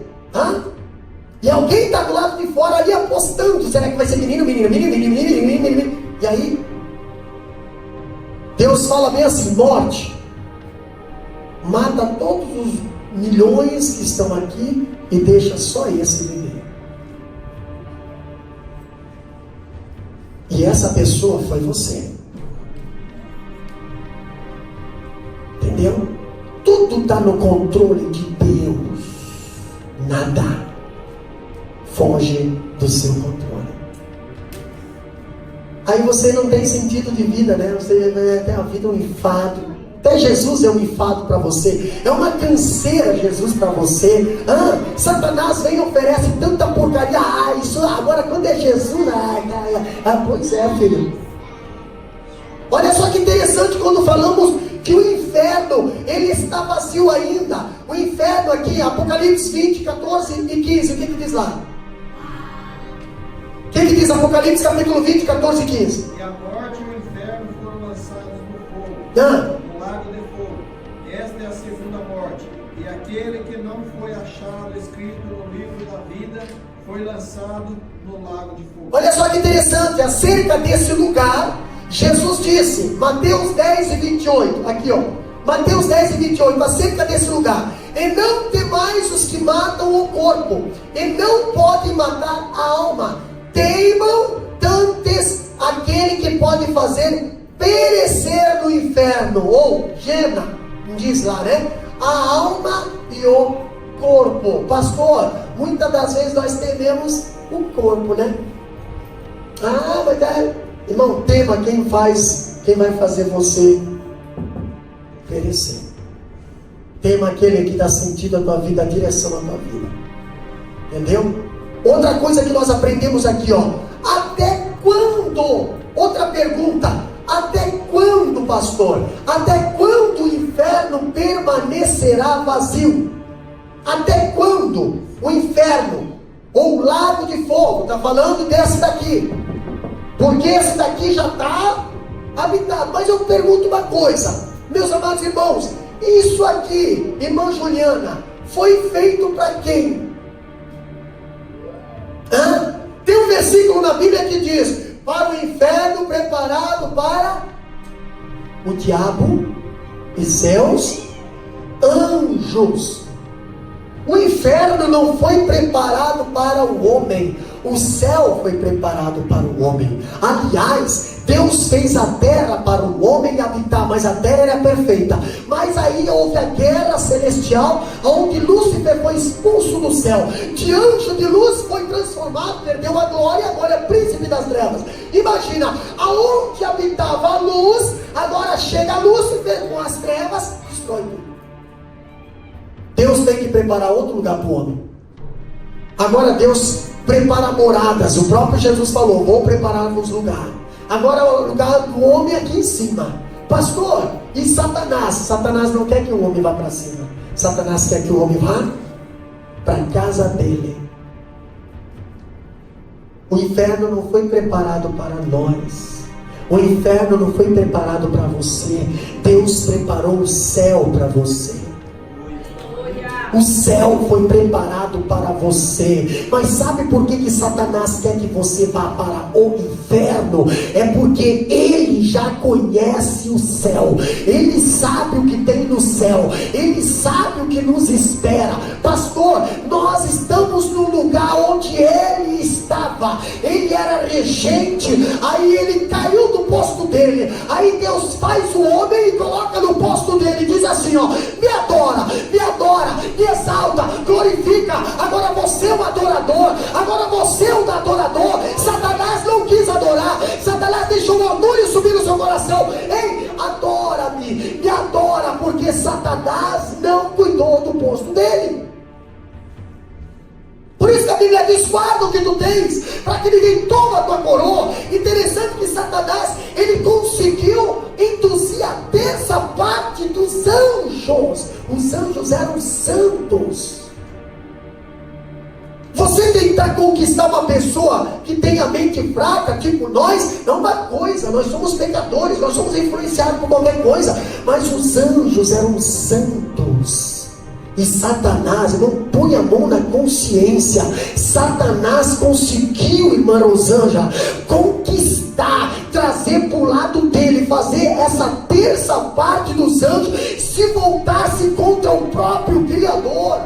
E alguém está do lado de fora ali apostando. Será que vai ser menino? E aí Deus fala bem assim: morte, mata todos os milhões que estão aqui e deixa só esse viver. E essa pessoa foi você. Entendeu? Tudo está no controle de Deus. Nada foge do seu controle. Aí você não tem sentido de vida, né? Você vai ter a vida um enfado. Até Jesus é um enfado para você. É uma canseira Jesus para você. Satanás vem e oferece tanta porcaria. Isso agora quando é Jesus. Pois é, filho. Olha só que interessante quando falamos que o inferno, ele está vazio ainda. O inferno aqui, Apocalipse 20, 14 e 15, o que diz lá? O que diz Apocalipse capítulo 20, 14 e 15? E a morte e o inferno foram lançados no fogo, no lago de fogo. Esta é a segunda morte. E aquele que não foi achado escrito no livro da vida foi lançado no lago de fogo. Olha só que interessante, acerca desse lugar, Jesus disse, Mateus 10 e 28, aqui ó, Mateus 10 e 28, acerca desse lugar: e não temais os que matam o corpo, e não podem matar a alma, teimam dantes aquele que pode fazer perecer no inferno, ou gema, diz lá, né? A alma e o corpo. Pastor, muitas das vezes nós tememos o corpo, né? Ah, mas irmão, tema quem vai fazer você perecer. Tema aquele que dá sentido à tua vida, a direção à tua vida. Entendeu? Outra coisa que nós aprendemos aqui, ó. Até quando? Outra pergunta. Até quando, pastor? Até quando o inferno permanecerá vazio? Até quando o inferno, ou o lago de fogo, está falando desse daqui, porque esse daqui já está habitado. Mas eu pergunto uma coisa, meus amados irmãos, isso aqui, irmã Juliana, foi feito para quem? Tem um versículo na Bíblia que diz: para o inferno preparado para o diabo e seus anjos. O inferno não foi preparado para o homem, o céu foi preparado para o homem. Aliás, Deus fez a terra para o homem habitar, mas a terra era perfeita. Mas aí houve a guerra celestial, onde Lúcifer foi expulso do céu. De anjo de luz foi transformado, perdeu a glória, agora é príncipe das trevas. Imagina, aonde habitava a luz, agora chega Lúcifer com as trevas, destrói tudo. Deus tem que preparar outro lugar para o homem. Agora Deus prepara moradas. O próprio Jesus falou: vou preparar-vos lugar. Agora o lugar do homem é aqui em cima. Pastor, e Satanás? Satanás não quer que o homem vá para cima. Satanás quer que o homem vá para a casa dele. O inferno não foi preparado para nós. O inferno não foi preparado para você. Deus preparou o céu para você. O céu foi preparado para você. Mas sabe por que Satanás quer que você vá para o inferno? É porque ele já conhece o céu. Ele sabe o que tem no céu. Ele sabe o que nos espera. Pastor, nós estamos no lugar onde ele estava. Ele era regente. Aí ele caiu do posto dele. Aí Deus faz o homem e coloca no posto dele. Diz assim, ó: me adora, me exalta, glorifica. Agora você é um adorador. Agora você é um adorador. Satanás não quis adorar. Satanás deixou o orgulho subir no seu coração. Ei, adora-me, me adora, porque Satanás não cuidou do posto dele. Por isso que a Bíblia diz: guarda o que tu tens, para que ninguém tome a tua coroa. Interessante que Satanás, ele conseguiu induzir a terça parte dos anjos. Os anjos eram santos. Você tentar conquistar uma pessoa que tem a mente fraca, tipo nós, não é uma coisa. Nós somos pecadores, nós somos influenciados por qualquer coisa. Mas os anjos eram santos. E Satanás, não põe a mão na consciência, Satanás conseguiu, irmã Rosângela, conquistar, trazer para o lado dele, fazer essa terça parte dos anjos se voltasse contra o próprio Criador.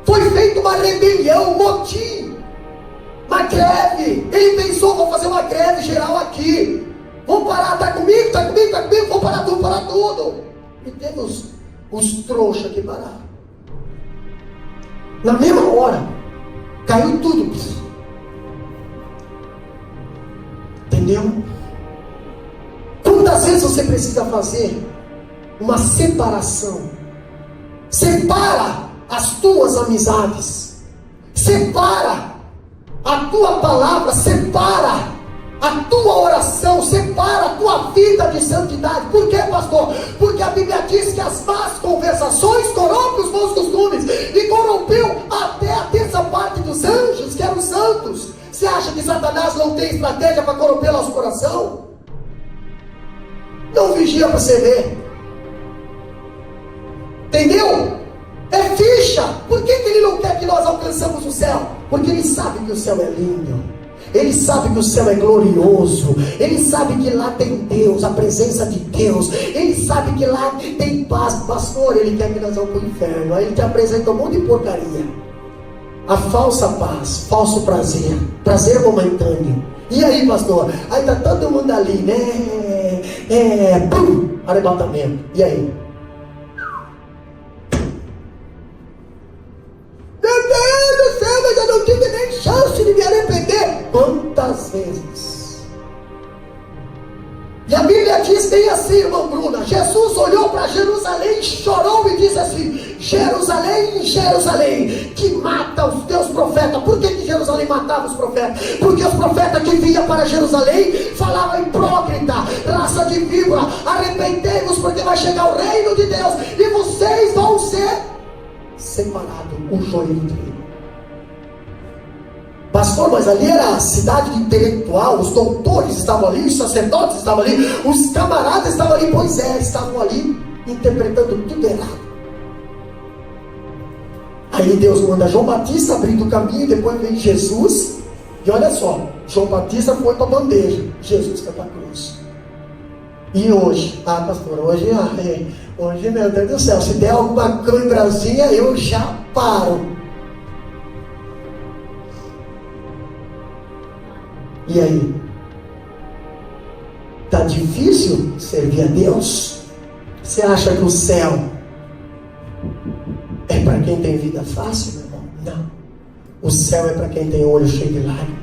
Foi feita uma rebelião, um motim, uma greve. Ele pensou: vou fazer uma greve geral aqui, vamos parar, tá comigo, vou parar tudo. E temos os trouxas que pararam. Na mesma hora, caiu tudo. Entendeu? Quantas vezes você precisa fazer uma separação? Separa as tuas amizades, separa a tua palavra, separa a tua oração, separa a tua vida de santidade. Por quê, pastor? Porque a Bíblia diz que as más conversações corrompem os bons costumes, e corrompeu até a terça parte dos anjos, que eram santos. Você acha que Satanás não tem estratégia para corromper nosso coração? Não vigia para você ver. Entendeu? É ficha. Por que ele não quer que nós alcançamos o céu? Porque ele sabe que o céu é lindo. Ele sabe que o céu é glorioso. Ele sabe que lá tem Deus, a presença de Deus. Ele sabe que lá tem paz. Pastor, ele quer que nós vamos para o inferno. Aí ele te apresenta um monte de porcaria. A falsa paz, falso prazer, prazer momentâneo. E aí, pastor? Aí tá todo mundo ali, né? Pum, arrebatamento. E aí? Meu Deus do céu, mas eu não tive nem chance de me arrepender. Quantas vezes? E a Bíblia diz bem assim, irmã Bruna: Jesus olhou para Jerusalém, chorou e disse assim: Jerusalém, Jerusalém, que mata os teus profetas. Por que Jerusalém matava os profetas? Porque os profetas que vinham para Jerusalém falavam: hipócrita, raça de víbora, arrependei-vos, porque vai chegar o reino de Deus e vocês vão ser separados, o joio do trigo. Pastor, mas ali era a cidade intelectual, os doutores estavam ali, os sacerdotes estavam ali, os camaradas estavam ali. Pois é, estavam ali interpretando tudo errado. Aí Deus manda João Batista abrindo o caminho, depois vem Jesus. E olha só, João Batista foi para a bandeja, Jesus foi para a cruz. E hoje, pastor, hoje, meu Deus do céu, se der alguma câimbarazinha, eu já paro. E aí? Tá difícil servir a Deus? Você acha que o céu é para quem tem vida fácil, meu irmão? Não. O céu é para quem tem olho cheio de lágrimas.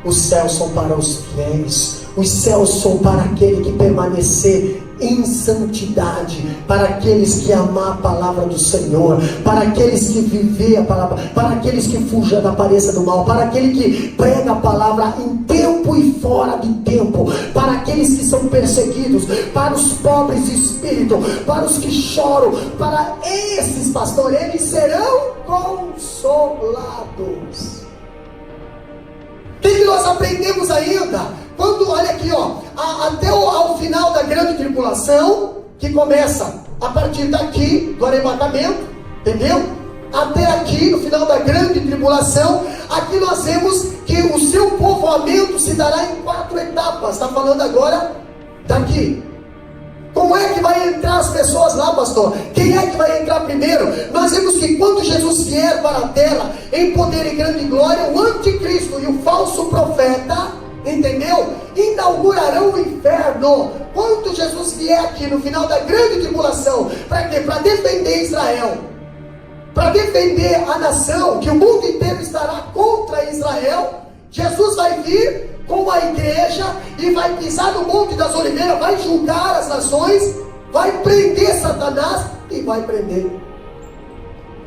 Os céus são para os fiéis. Os céus são para aquele que permanecer em santidade, para aqueles que amam a palavra do Senhor, para aqueles que vivem a palavra, para aqueles que fugem da aparência do mal, para aquele que prega a palavra em tempo e fora de tempo, para aqueles que são perseguidos, para os pobres de espírito, para os que choram, para esses, pastor, eles serão consolados. O que nós aprendemos ainda? Quando, olha aqui, até ao final da grande tribulação, que começa a partir daqui, do arrebatamento, entendeu? Até aqui, no final da grande tribulação, aqui nós vemos que o seu povoamento se dará em 4 etapas. Está falando agora daqui. Como é que vai entrar as pessoas lá, pastor? Quem é que vai entrar primeiro? Nós vemos que quando Jesus vier para a terra, em poder e grande glória, o anticristo e o falso profeta, entendeu? Inaugurarão o inferno. Quando Jesus vier aqui no final da grande tribulação, para quê? Para defender Israel, para defender a nação, que o mundo inteiro estará contra Israel. Jesus vai vir com a igreja e vai pisar no Monte das Oliveiras, vai julgar as nações, vai prender Satanás e vai prender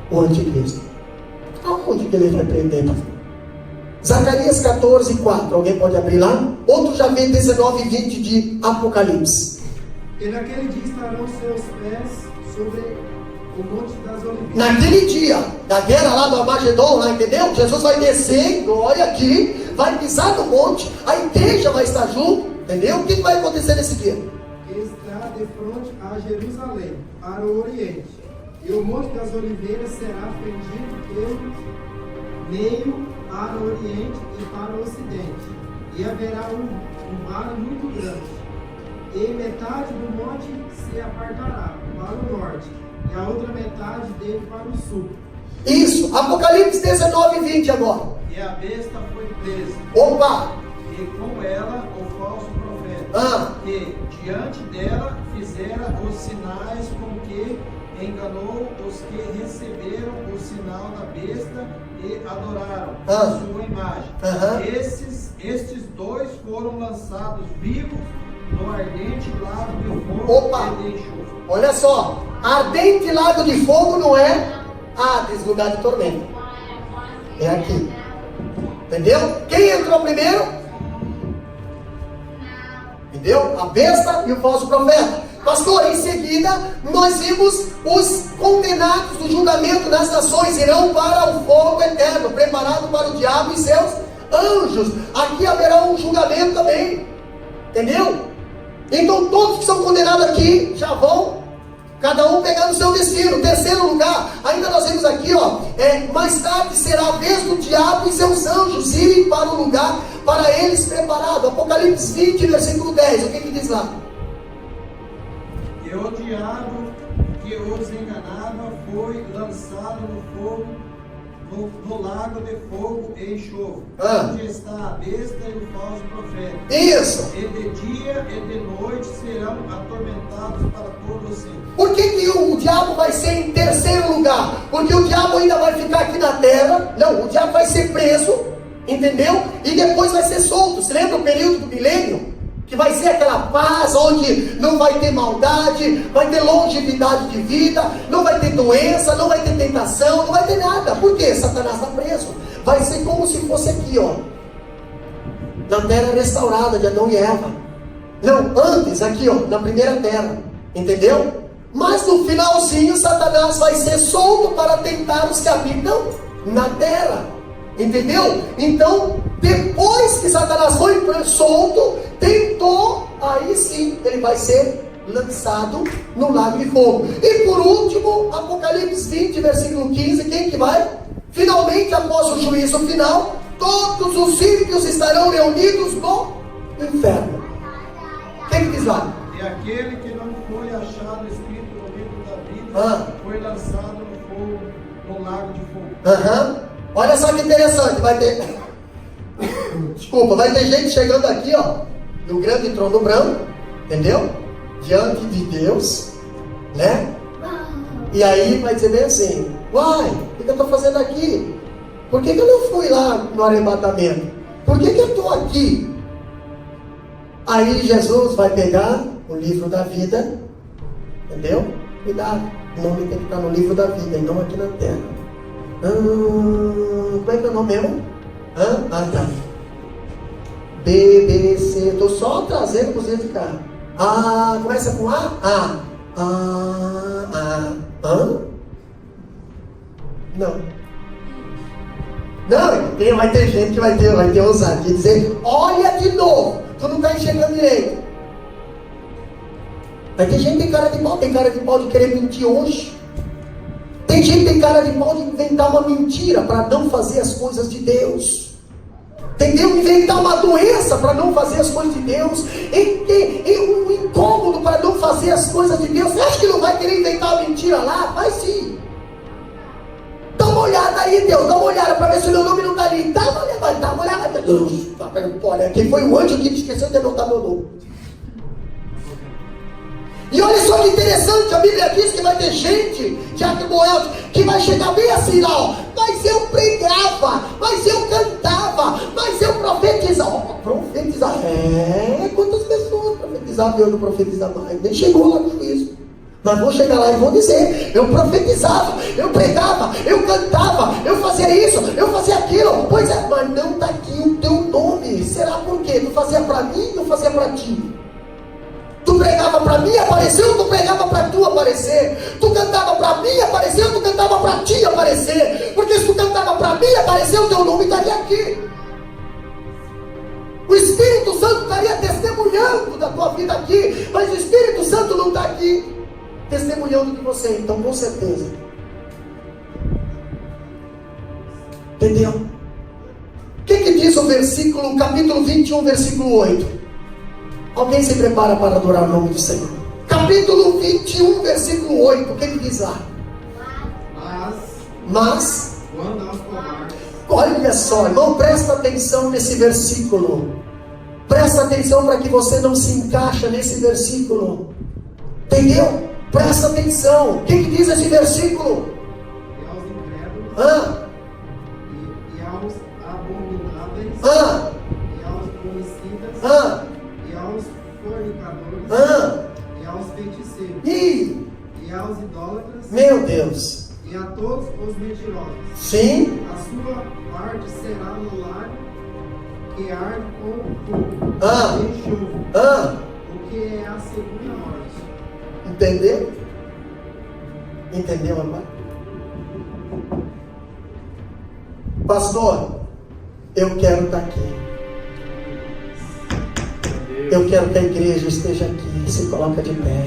o anticristo. Aonde que ele vai prender, pastor? Zacarias 14:4, alguém pode abrir lá? Outro já vê 19:20 de Apocalipse. E naquele dia estarão seus pés sobre o Monte das Oliveiras. Naquele dia, da guerra lá do Armagedon, lá, entendeu? Jesus vai descer em glória aqui, vai pisar no monte, a igreja vai estar junto, entendeu? O que vai acontecer nesse dia? Está de frente a Jerusalém, para o Oriente, e o Monte das Oliveiras será fendido pelo meio para o Oriente e para o Ocidente, e haverá um vale muito grande, e metade do monte se apartará para o norte, e a outra metade dele para o sul. Isso, Apocalipse 19:20 agora. E a besta foi presa. Opa! E com ela o falso profeta, que diante dela fizera os sinais com que enganou os que receberam o sinal da besta e adoraram a sua imagem. Estes dois foram lançados vivos no ardente lago de fogo e de enxofre. Olha só, ardente lago de fogo não é Hades, lugar de tormento. É aqui. Entendeu? Quem entrou primeiro? Entendeu? A besta e o falso profeta. Pastor, em seguida nós vimos os condenados do julgamento das nações irão para o fogo eterno, preparado para o diabo e seus anjos. Aqui haverá um julgamento também. Entendeu? Então todos que são condenados aqui já vão, cada um pegando o seu destino. Terceiro lugar, ainda nós vemos aqui, mais tarde será a vez do diabo e seus anjos irem para o lugar para eles preparado. Apocalipse 20, versículo 10, o que diz lá? E o diabo que os enganava foi lançado no fogo no lago de fogo e enxofre, onde está a besta e o falso profeta. Isso. E de dia e de noite serão atormentados para todo sempre. Por que o diabo vai ser em terceiro lugar? Porque o diabo ainda vai ficar aqui na terra. Não, o diabo vai ser preso, entendeu? E depois vai ser solto. Você lembra o período do milênio? Que vai ser aquela paz onde não vai ter maldade, vai ter longevidade de vida, não vai ter doença, não vai ter tentação, não vai ter nada. Por quê? Satanás está preso. Vai ser como se fosse aqui, ó, na terra restaurada de Adão e Eva. Não, antes, aqui, ó, na primeira terra. Entendeu? Mas no finalzinho, Satanás vai ser solto para tentar os que habitam na terra. Entendeu? Então, depois que Satanás foi solto, tentou, aí sim, ele vai ser lançado no lago de fogo. E por último, Apocalipse 20, versículo 15, quem que vai? Finalmente, após o juízo final, todos os ímpios estarão reunidos no inferno. Quem que diz lá? E aquele que não foi achado escrito no livro da vida foi lançado no fogo, no lago de fogo. Olha só que interessante, vai ter... Desculpa, vai ter gente chegando aqui, ó, no grande trono branco, entendeu? Diante de Deus, né? E aí vai dizer bem assim: uai, o que eu estou fazendo aqui? Por que eu não fui lá no arrebatamento? Por que eu estou aqui? Aí Jesus vai pegar o livro da vida, entendeu? Cuidado, o nome tem que estar no livro da vida e não aqui na terra. Como é que é o nome mesmo? Tá. B, B, C. Estou só trazendo para vocês de cá. Começa com A? Não. Não, vai ter gente que vai ter ousadia de dizer: olha de novo, tu não está enxergando direito. Vai ter gente que tem cara de pau de querer mentir hoje. Tem gente que tem cara de pau de inventar uma mentira para não fazer as coisas de Deus. Entendeu? Inventar uma doença para não fazer as coisas de Deus. E um incômodo para não fazer as coisas de Deus. Você acha que não vai querer inventar uma mentira lá? Vai sim. Dá uma olhada aí, Deus. Dá uma olhada para ver se o meu nome não está ali. Dá uma olhada. Olha, quem foi o anjo que esqueceu de anotar meu nome? E olha só que interessante, a Bíblia diz que vai ter gente, Tiago Boel, que vai chegar bem assim lá, ó. Mas eu pregava, mas eu cantava, mas eu profetizava. Profetizava. Quantas pessoas profetizavam e eu não profetizava mais? Nem chegou lá no juízo. Mas vou chegar lá e vou dizer: eu profetizava, eu pregava, eu cantava, eu fazia isso, eu fazia aquilo. Pois é, mas não está aqui o teu nome. Será por quê? Tu fazia para mim ou fazia para ti? Tu pregava para mim, apareceu, tu pregava para tu aparecer. Tu cantava para mim, apareceu, tu cantava para ti aparecer. Porque se tu cantava para mim, apareceu, o teu nome estaria aqui. O Espírito Santo estaria testemunhando da tua vida aqui, mas o Espírito Santo não está aqui testemunhando de você. Então, com certeza, entendeu? O que diz o versículo, capítulo 21, versículo 8? Alguém se prepara para adorar o nome do Senhor? Capítulo 21, versículo 8. O que diz lá? Mas quando aos covardes. Olha só, irmão, presta atenção nesse versículo. Presta atenção para que você não se encaixa nesse versículo. Entendeu? Presta atenção. O que diz esse versículo? E aos incrédulos. E aos abomináveis. E aos homicidas. E aos fornicadores, e aos feiticeiros, e aos idólatras, meu Deus, e a todos os mentirosos. Sim. A sua parte será no lago que arde com fogo e enxofre, o que é a segunda morte. Entendeu? Entendeu agora? Pastor, eu quero estar aqui. Eu quero que a igreja esteja aqui. Se coloca de pé.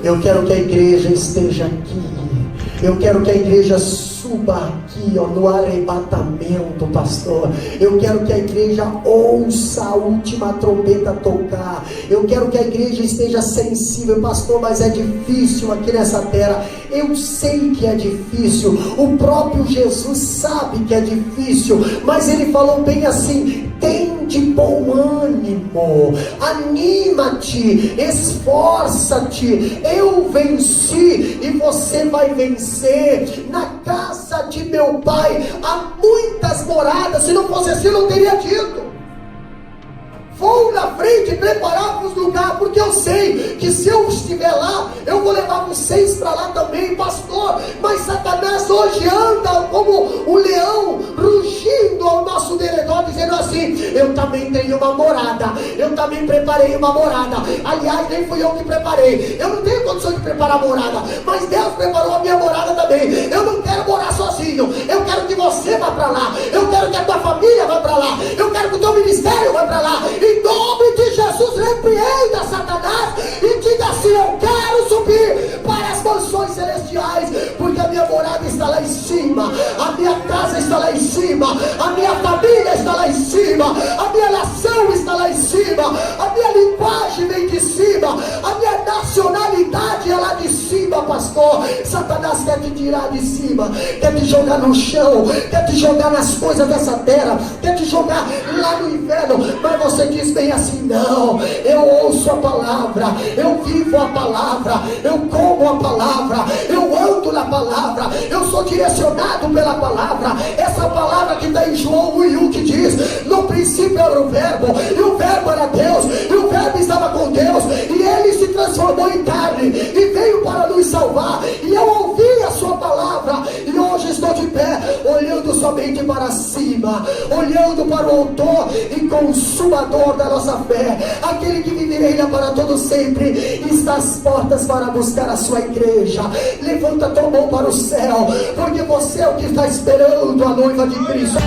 Eu quero que a igreja esteja aqui. Eu quero que a igreja suba aqui, ó, no arrebatamento, pastor. Eu quero que a igreja ouça a última trombeta tocar. Eu quero que a igreja esteja sensível, pastor, mas é difícil aqui nessa terra. Eu sei que é difícil. O próprio Jesus sabe que é difícil, mas ele falou bem assim: tem de bom ânimo, anima-te, esforça-te, eu venci e você vai vencer. Na casa de meu pai há muitas moradas, se não fosse assim eu não teria dito. Vou na frente preparar-vos lugar, porque eu sei que se eu estiver lá, eu vou levar vocês para lá também, pastor. Mas Satanás hoje anda como um leão, rugindo ao nosso derredor, dizendo assim: eu também tenho uma morada, eu também preparei uma morada. Aliás, nem fui eu que preparei, eu não tenho condição de preparar morada, mas Deus preparou a minha morada também. Eu não quero morar sozinho, eu quero que você vá para lá, eu quero que a tua família vá para lá, eu quero que o teu ministério vá para lá. Em nome de Jesus, repreenda Satanás e diga assim: eu quero subir para as mansões celestiais, porque a minha morada está lá em cima, a minha casa está lá em cima, a minha família está lá em cima, a minha nação está lá em cima, a minha linguagem vem de cima, a minha nacionalidade é lá de cima, pastor. Satanás quer te tirar de cima, quer te jogar no chão, quer te jogar nas coisas dessa terra, quer te jogar lá no inferno, mas você diz bem assim: não, eu ouço a palavra, eu vivo a palavra, eu como a palavra, eu ando na palavra, eu sou direcionado pela palavra. Essa palavra que está em João 1:1 que diz: no princípio era o verbo, e o verbo era Deus, e o verbo estava com Deus, e ele se transformou em carne e veio para nos salvar. E eu ouvi a sua palavra, e hoje estou de pé, olhando somente para cima, olhando para o autor e consumador da nossa fé, aquele que vive e reina para todo sempre. Está às portas para buscar a sua igreja. Levanta tua mão para o céu, porque você é o que está esperando a noiva de Cristo.